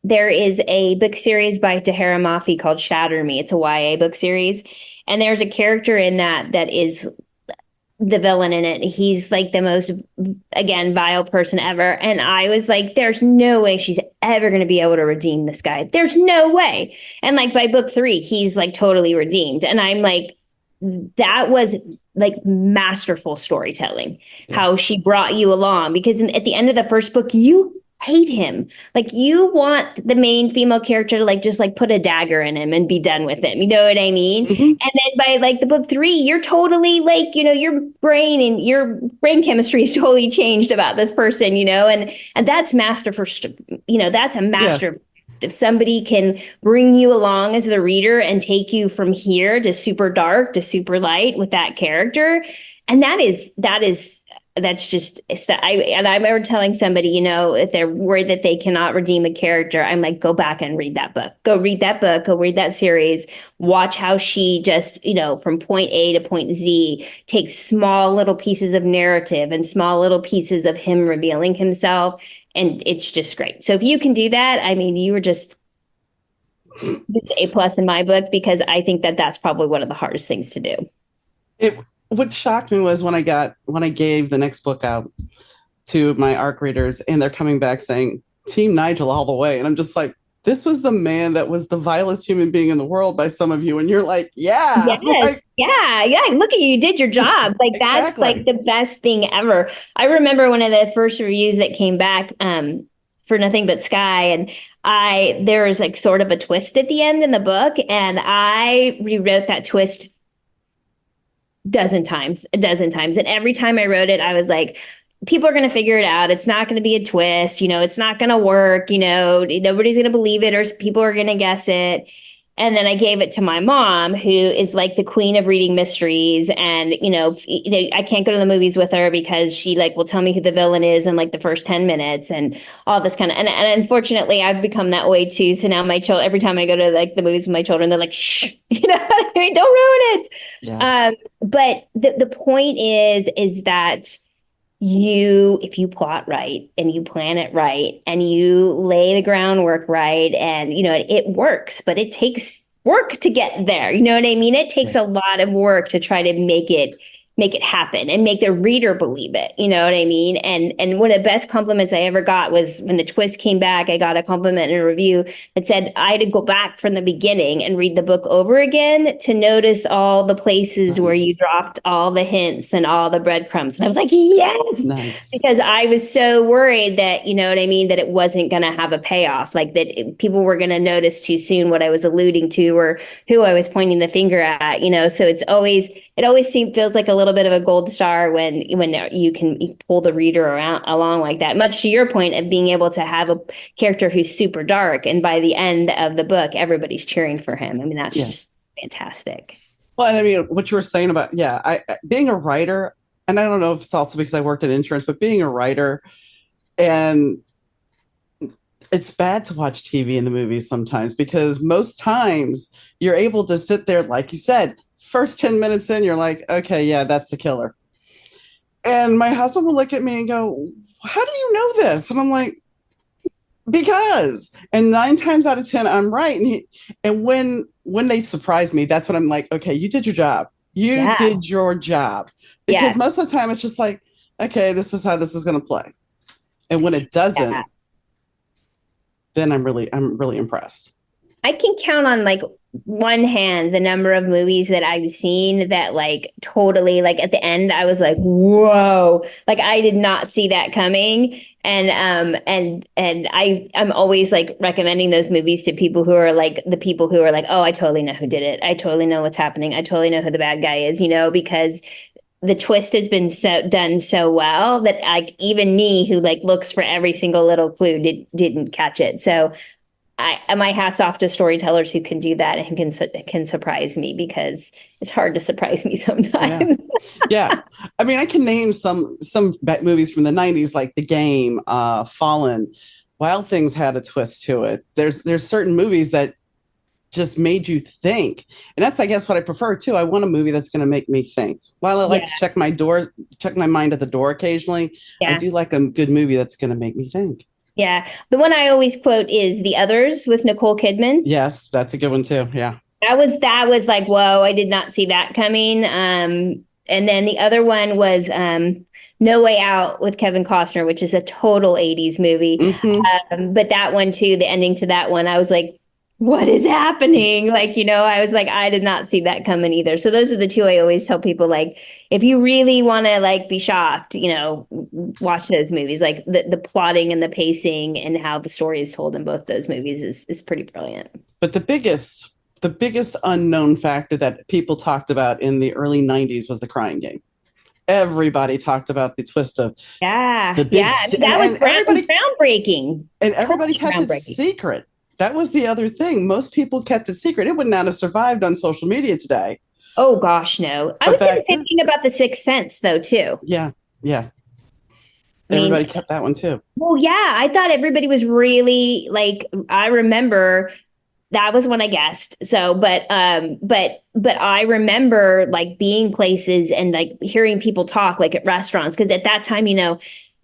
there is a book series by Tahara Mafi called Shatter Me. It's a YA book series. And there's a character in that is the villain in it. He's like the most, again, vile person ever. And I was like, there's no way she's ever going to be able to redeem this guy. There's no way. And like by book three, he's like totally redeemed. And I'm like, that was like masterful storytelling, Yeah. how she brought you along. Because at the end of the first book, you hate him. Like you want the main female character to like just like put a dagger in him and be done with him. You know what I mean? Hmm. And then by like the book three, you're totally like, your brain and your brain chemistry is totally changed about this person, and that's masterful, that's a Yeah. master. If somebody can bring you along as the reader and take you from here to super dark to super light with that character, and that's just I remember telling somebody, if they're worried that they cannot redeem a character, I'm like, go back and read that book. Go read that book. Go read that series. Watch how she just, from point A to point Z takes small little pieces of narrative and small little pieces of him revealing himself. And it's just great. So if you can do that, I mean, you were just it's A+ in my book because I think that that's probably one of the hardest things to do. It what shocked me was when I gave the next book out to my ARC readers, and they're coming back saying Team Nigel all the way, and I'm just like, this was the man that was the vilest human being in the world by some of you, and you're like, yeah, Yes. like Yeah. Yeah. Look at you. You did your job. Like that's like exactly. the best thing ever. I remember one of the first reviews that came back for Nothing But Sky. And there was like sort of a twist at the end in the book. And I rewrote that twist a dozen times. And every time I wrote it, I was like, people are going to figure it out. It's not going to be a twist. It's not going to work. Nobody's going to believe it or people are going to guess it. And then I gave it to my mom, who is like the queen of reading mysteries. And, I can't go to the movies with her because she like will tell me who the villain is in like the first 10 minutes and all this kind of, and unfortunately I've become that way too. So now my children, every time I go to like the movies with my children, they're like, shh, what I mean? Don't ruin it. Yeah. But the point is that if you plot right and you plan it right and you lay the groundwork right, and it works, but it takes work to get there. You know what I mean? It takes a lot of work to try to make it happen and make the reader believe it. You know what I mean? And one of the best compliments I ever got was when the twist came back. I got a compliment in a review that said I had to go back from the beginning and read the book over again to notice all the places where you Nice. dropped all the hints and all the breadcrumbs. And I was like, yes, Nice. because I was so worried that, you know what I mean, that it wasn't going to have a payoff, like that people were going to notice too soon what I was alluding to or who I was pointing the finger at. So it always feels like a little bit of a gold star when you can pull the reader around along like that. Much to your point of being able to have a character who's super dark, and by the end of the book, everybody's cheering for him. I mean, that's just fantastic. Well, and I mean, what you were saying about, being a writer, and I don't know if it's also because I worked in insurance, but being a writer, and it's bad to watch TV in the movies sometimes because most times you're able to sit there, like you said, first 10 minutes in, you're like, okay, yeah, that's the killer. And my husband will look at me and go, how do you know this? And I'm like, because. And 9 times out of 10, I'm right. And when they surprise me, that's when I'm like, okay, you did your job. You did your job. Because most of the time it's just like, okay, this is how this is going to play. And when it doesn't, then I'm really impressed. I can count on like one hand the number of movies that I've seen that like totally, like at the end I was like, whoa, like I did not see that coming. And I'm always like recommending those movies to people who are like the people who are like, oh, I totally know who did it. I totally know what's happening. I totally know who the bad guy is, because the twist has been done so well that like even me who like looks for every single little clue didn't catch it. So my hat's off to storytellers who can do that and can surprise me, because it's hard to surprise me sometimes. Yeah. I mean, I can name some movies from the 90s like The Game, Fallen. Wild Things had a twist to it. There's certain movies that just made you think. And that's, I guess, what I prefer too. I want a movie that's going to make me think. While I like to check my mind at the door occasionally, I do like a good movie that's going to make me think. Yeah. The one I always quote is The Others with Nicole Kidman. Yes, that's a good one too. Yeah. That was like, whoa, I did not see that coming. And then the other one was No Way Out with Kevin Costner, which is a total 80s movie. Mm-hmm. But that one too, the ending to that one, I was like, what is happening? Like, I was like, I did not see that coming either. So those are the two I always tell people, like, if you really want to like be shocked, watch those movies. Like the plotting and the pacing and how the story is told in both those movies is pretty brilliant. But the biggest unknown factor that people talked about in the early 90s was The Crying Game. Everybody talked about the twist of the big that was groundbreaking. And everybody kept it secret. That was the other thing. Most people kept it secret. It would not have survived on social media today. Oh, gosh, no. I would say the same thing about The Sixth Sense, though, too. Yeah. Everybody kept that one, too. Well, yeah. I thought everybody was really, like, I remember that was when I guessed. So, but I remember, like, being places and, like, hearing people talk, like, at restaurants. Because at that time,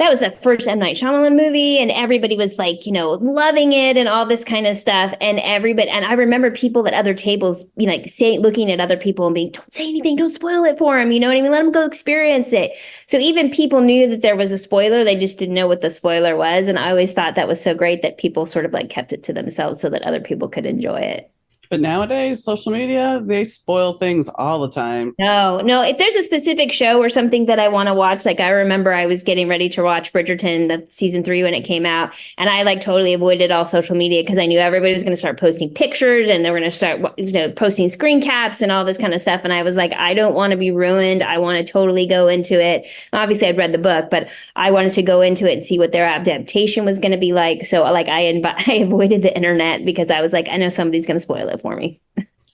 that was the first M. Night Shyamalan movie, and everybody was like, loving it and all this kind of stuff. And I remember people at other tables, looking at other people and being, don't say anything, don't spoil it for them. You know what I mean? Let them go experience it. So even people knew that there was a spoiler. They just didn't know what the spoiler was. And I always thought that was so great that people sort of like kept it to themselves so that other people could enjoy it. But nowadays, social media, they spoil things all the time. No. If there's a specific show or something that I want to watch, like I remember I was getting ready to watch Bridgerton, the season 3 when it came out, and I like totally avoided all social media because I knew everybody was going to start posting pictures and they were going to start, posting screen caps and all this kind of stuff. And I was like, I don't want to be ruined. I want to totally go into it. Obviously, I'd read the book, but I wanted to go into it and see what their adaptation was going to be like. So, like, I avoided the internet because I was like, I know somebody's going to spoil it it for me.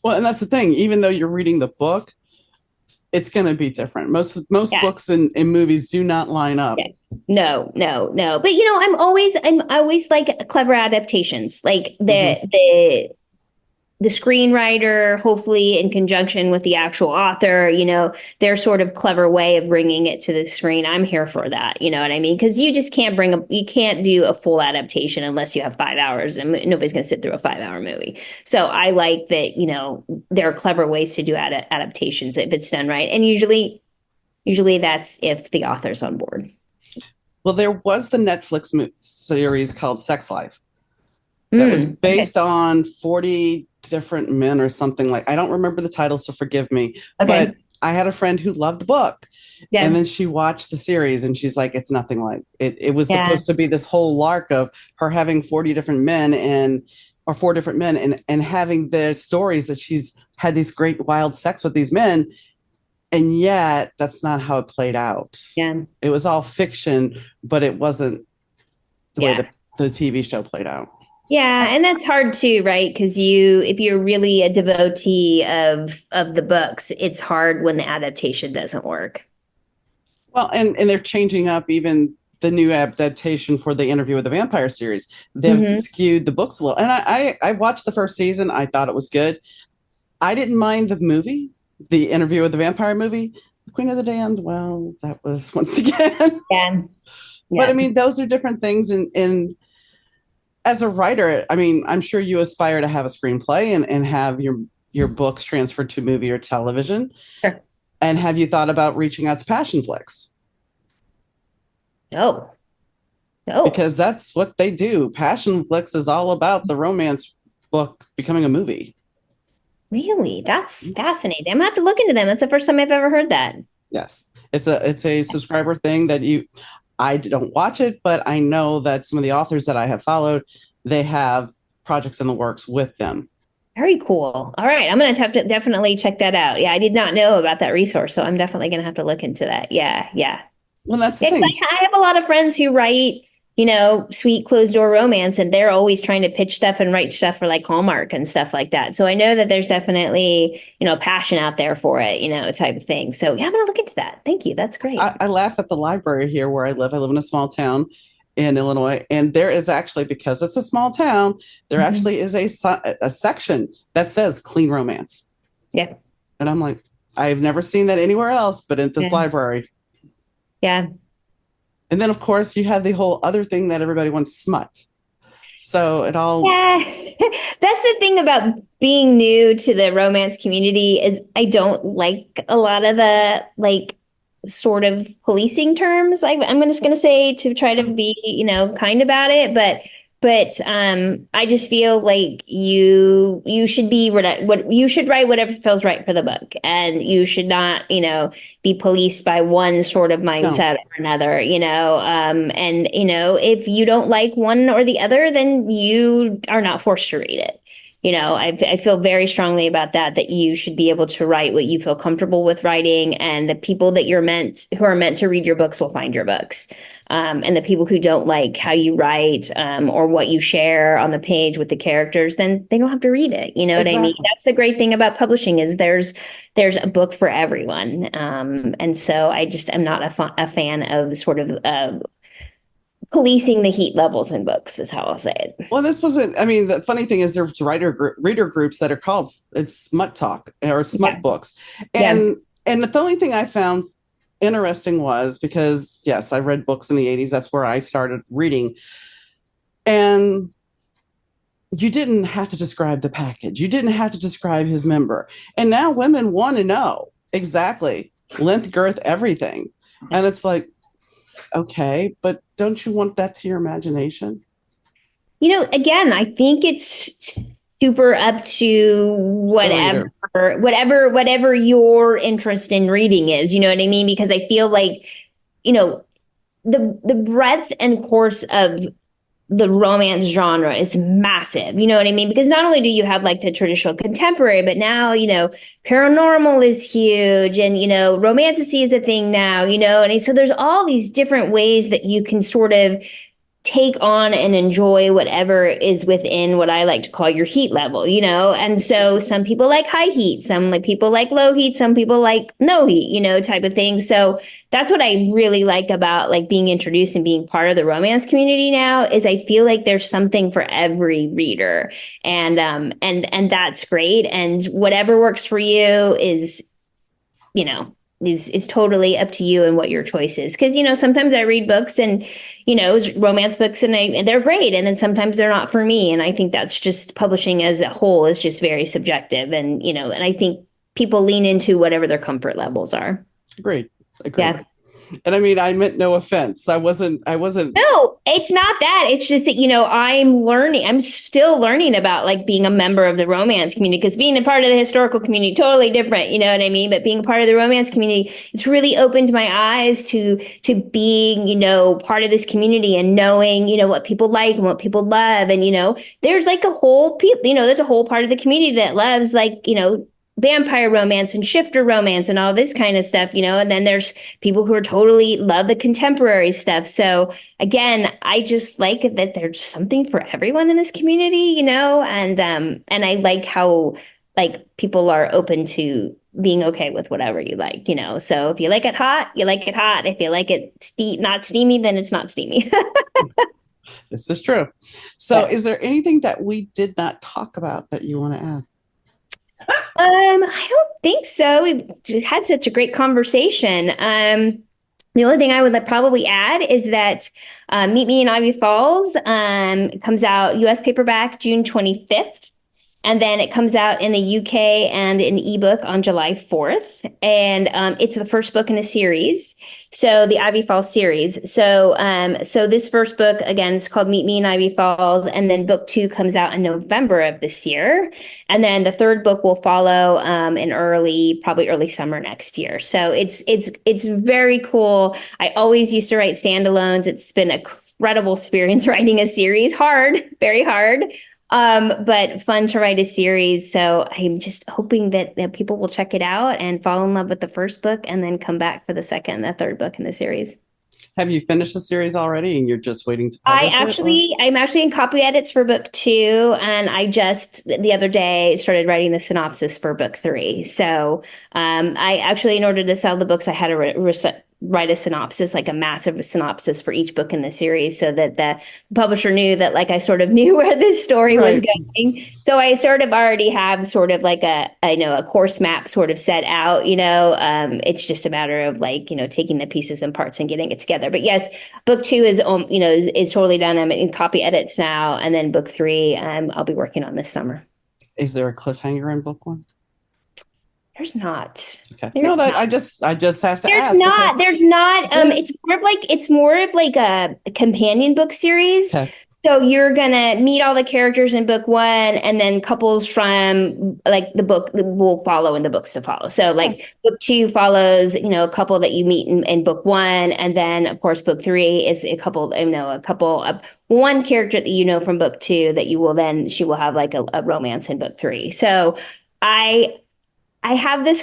Well, and that's the thing. Even though you're reading the book, it's going to be different. Most Yeah. books and movies do not line up. Yeah. No, no, no. But I'm always like clever adaptations, like Mm-hmm. the screenwriter, hopefully in conjunction with the actual author, their sort of clever way of bringing it to the screen. I'm here for that. You know what I mean? Because you just you can't do a full adaptation unless you have 5 hours, and nobody's going to sit through a 5 hour movie. So I like that, there are clever ways to do adaptations if it's done right. And usually that's if the author's on board. Well, there was the Netflix series called Sex Life that was Okay. based on 40 different men or something like. I don't remember the title, so forgive me. Okay. But I had a friend who loved the book. And Yeah. then she watched the series and she's like, it's nothing like it. It was Yeah. supposed to be this whole lark of her having 40 different men or four different men and having their stories that she's had these great wild sex with these men. And yet that's not how it played out. Yeah. It was all fiction, but it wasn't the way Yeah. the TV show played out. Yeah, and that's hard too, right? Because if you're really a devotee of the books, it's hard when the adaptation doesn't work. Well, and they're changing up even the new adaptation for the Interview with the Vampire series. They've Hmm. skewed the books a little. And I watched the first season. I thought it was good. I didn't mind the movie, the Interview with the Vampire movie. The Queen of the Damned, well, that was once again. Yeah, But I yeah, mean, those are different things. And as a writer, I mean, I'm sure you aspire to have a screenplay and have your books transferred to movie or television. sure. And have you thought about reaching out to Passion Flicks? No, no, Because that's what they do. Passion Flicks is all about the romance book becoming a movie. really, that's fascinating. I'm gonna have to look into them. That's the first time I've ever heard that. Yes. It's a subscriber thing that I don't watch it, but I know that some of the authors that I have followed, they have projects in the works with them. Very cool. All right, I'm gonna have to definitely check that out. Yeah, I did not know about that resource, so I'm definitely gonna have to look into that. Yeah, yeah. Well, that's the It's thing. like I have a lot of friends who write, sweet closed door romance, and they're always trying to pitch stuff and write stuff for like Hallmark and stuff like that. So I know that there's definitely, passion out there for it, type of thing. So yeah, I'm gonna look into that. Thank you. That's great. I laugh at the library here where I live. I live in a small town in Illinois, and there is actually, because it's a small town, there Mhm. actually is a section that says clean romance. Yeah. And I'm like, I've never seen that anywhere else but in this Yeah. library. Yeah. And then, of course, you have the whole other thing that everybody wants, smut. So it all, Yeah. That's the thing about being new to the romance community is I don't like a lot of the like sort of policing terms. I'm just going to say to try to be, kind about it, but I just feel like you should be what you should write whatever feels right for the book, and you should not, be policed by one sort of no, mindset or another, and if you don't like one or the other, then you are not forced to read it. I feel very strongly about that you should be able to write what you feel comfortable with writing, and the people that who are meant to read your books will find your books. And the people who don't like how you write, or what you share on the page with the characters, then they don't have to read it. You know what I mean? exactly. That's the great thing about publishing is there's a book for everyone. And so I just am not a fan of sort of policing the heat levels in books, is how I'll say it. Well, this wasn't, I mean, the funny thing is there's reader groups that are called, it's smut talk or smut Yeah. books. Yeah. And the only thing I found interesting was because, yes, I read books in the 80s. That's where I started reading. And you didn't have to describe the package. You didn't have to describe his member. And now women want to know exactly length, girth, everything. And it's like, okay, but don't you want that to your imagination? Again, I think it's super up to The whatever, reader. whatever your interest in reading is. You know what I mean? Because I feel like, you know, the breadth and course of the romance genre is massive. You know what I mean? Because not only do you have like the traditional contemporary, but now, paranormal is huge, and, romantasy is a thing now, and so there's all these different ways that you can sort of take on and enjoy whatever is within what I like to call your heat level, you know? And so some people like high heat, some like people like low heat, some people like no heat, you know, type of thing. So that's what I really like about like being introduced and being part of the romance community now is I feel like there's something for every reader. And that's great. And whatever works for you is, you know, is totally up to you and what your choice is. Because, you know, sometimes I read books and, you know, romance books and they're great. And then sometimes they're not for me. And I think that's just publishing as a whole is just very subjective. And, you know, and I think people lean into whatever their comfort levels are. Agreed. Agreed. Yeah. And I mean, I meant no offense. I wasn't. No, it's not that. It's just that, you know, I'm still learning about like being a member of the romance community because being a part of the historical community, totally different, you know what I mean? But being a part of the romance community, it's really opened my eyes to being, you know, part of this community and knowing, you know, what people like and what people love. And, you know, there's like a whole people, you know, there's a whole part of the community that loves like, you know, vampire romance and shifter romance and all this kind of stuff, you know, and then there's people who are totally love the contemporary stuff. So again, I just like that there's something for everyone in this community, you know, and I like how like people are open to being okay with whatever you like, you know. So if you like it hot, you like it hot. If you like it not steamy, then it's not steamy. This is true. So, is there anything that we did not talk about that you want to add? I don't think so. We've had such a great conversation. The only thing I would probably add is that Meet Me in Ivy Falls comes out US paperback June 25th. And then it comes out in the UK and in ebook on July 4th. And it's the first book in a series. So the Ivy Falls series. So this first book, again, is called Meet Me in Ivy Falls. And then book 2 comes out in November of this year. And then the third book will follow in probably early summer next year. So it's very cool. I always used to write standalones. It's been an incredible experience writing a series. Hard, very hard. But fun to write a series. So I'm just hoping that people will check it out and fall in love with the first book and then come back for the second and the third book in the series. Have you finished the series already and you're just waiting to publish I'm actually in copy edits for book 2, and I just the other day started writing the synopsis for book 3. So I actually, in order to sell the books, I had to write a synopsis, like a massive synopsis for each book in the series, so that the publisher knew that like I sort of knew where this story was going. So I sort of already have sort of like a course map sort of set out, you know. It's just a matter of like, you know, taking the pieces and parts and getting it together. But yes, book 2 is totally done. I'm in copy edits now, and then book 3 I'll be working on this summer. Is there a cliffhanger in book 1? There's not. Okay. No, that I just have to ask. There's not. It's more of like a companion book series. Okay. So you're gonna meet all the characters in book 1, and then couples from like the book will follow in the books to follow. So like book 2 follows, you know, a couple that you meet in book 1, and then of course book 3 is a couple, you know, one character that you know from book 2 that she will have like a romance in book 3. So I have this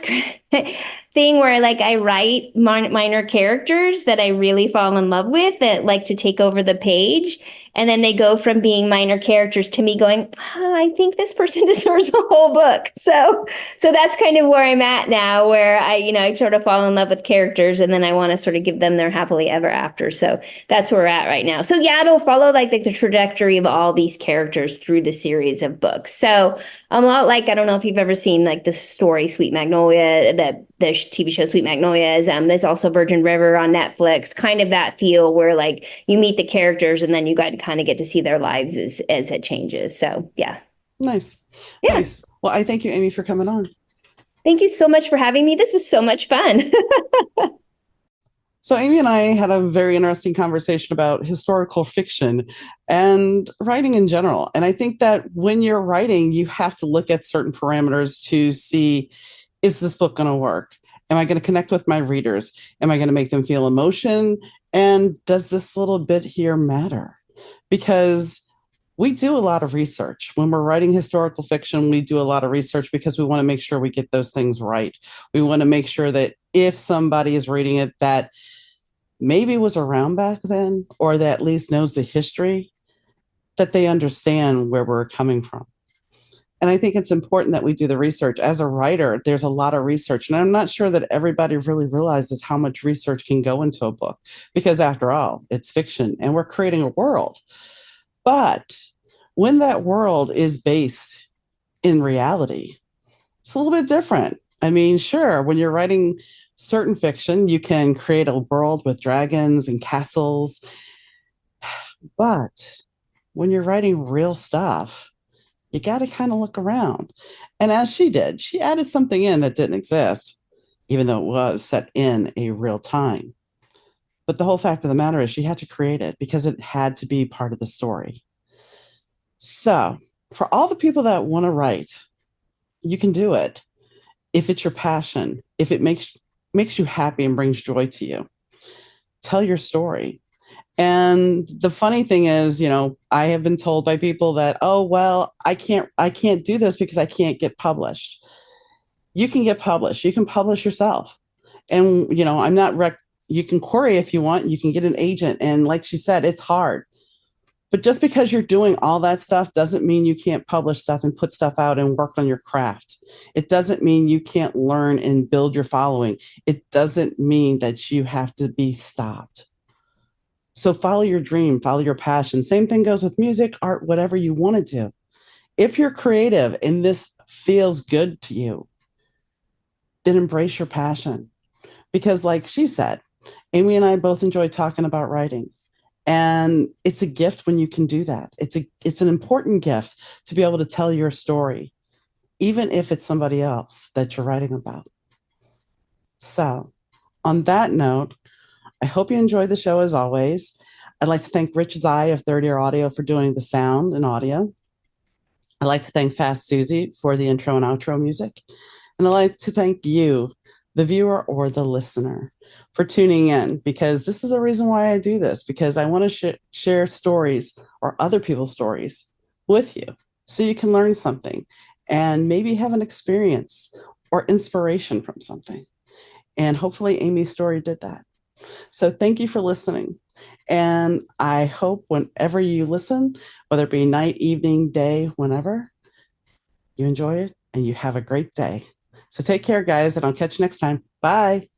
thing where like I write minor characters that I really fall in love with that like to take over the page. And then they go from being minor characters to me going, oh, I think this person deserves the whole book. So that's kind of where I'm at now, where I sort of fall in love with characters and then I want to sort of give them their happily ever after. So that's where we're at right now. So yeah, it'll follow like the trajectory of all these characters through the series of books. So I'm a lot like, I don't know if you've ever seen like the story Sweet Magnolia, the TV show Sweet Magnolias. There's also Virgin River on Netflix, kind of that feel where like you meet the characters and then you got to kind of get to see their lives as it changes. So yeah. Nice. Yeah. Nice. Well, I thank you, Amy, for coming on. Thank you so much for having me. This was so much fun. So Amy and I had a very interesting conversation about historical fiction and writing in general. And I think that when you're writing, you have to look at certain parameters to see, is this book going to work? Am I going to connect with my readers? Am I going to make them feel emotion? And does this little bit here matter? Because we do a lot of research. When we're writing historical fiction, we do a lot of research because we want to make sure we get those things right. We want to make sure that if somebody is reading it, that maybe was around back then, or that at least knows the history, that they understand where we're coming from. And I think it's important that we do the research. As a writer, there's a lot of research. And I'm not sure that everybody really realizes how much research can go into a book, because after all, it's fiction and we're creating a world. But when that world is based in reality, it's a little bit different. I mean, sure, when you're writing certain fiction, you can create a world with dragons and castles. But when you're writing real stuff, you got to kind of look around. And as she did, she added something in that didn't exist, even though it was set in a real time. But the whole fact of the matter is she had to create it because it had to be part of the story. So, for all the people that want to write, you can do it if it's your passion, if it makes you happy and brings joy to you. Tell your story. And the funny thing is, I have been told by people that, oh, well, I can't do this because I can't get published. You can get published. You can publish yourself. And, I'm not you can query if you want, you can get an agent. And like she said, it's hard. But just because you're doing all that stuff doesn't mean you can't publish stuff and put stuff out and work on your craft. It doesn't mean you can't learn and build your following. It doesn't mean that you have to be stopped. So follow your dream, follow your passion. Same thing goes with music, art, whatever you want to do. If you're creative and this feels good to you, then embrace your passion. Because like she said, Amy and I both enjoy talking about writing. And it's a gift when you can do that. It's an important gift to be able to tell your story, even if it's somebody else that you're writing about. So, on that note, I hope you enjoyed the show as always. I'd like to thank Rich Zai of Third Ear Audio for doing the sound and audio. I'd like to thank Fast Susie for the intro and outro music. And I'd like to thank you, the viewer or the listener, for tuning in, because this is the reason why I do this, because I want to share stories or other people's stories with you so you can learn something and maybe have an experience or inspiration from something. And hopefully Amy's story did that. So thank you for listening. And I hope whenever you listen, whether it be night, evening, day, whenever, you enjoy it and you have a great day. So take care, guys, and I'll catch you next time. Bye.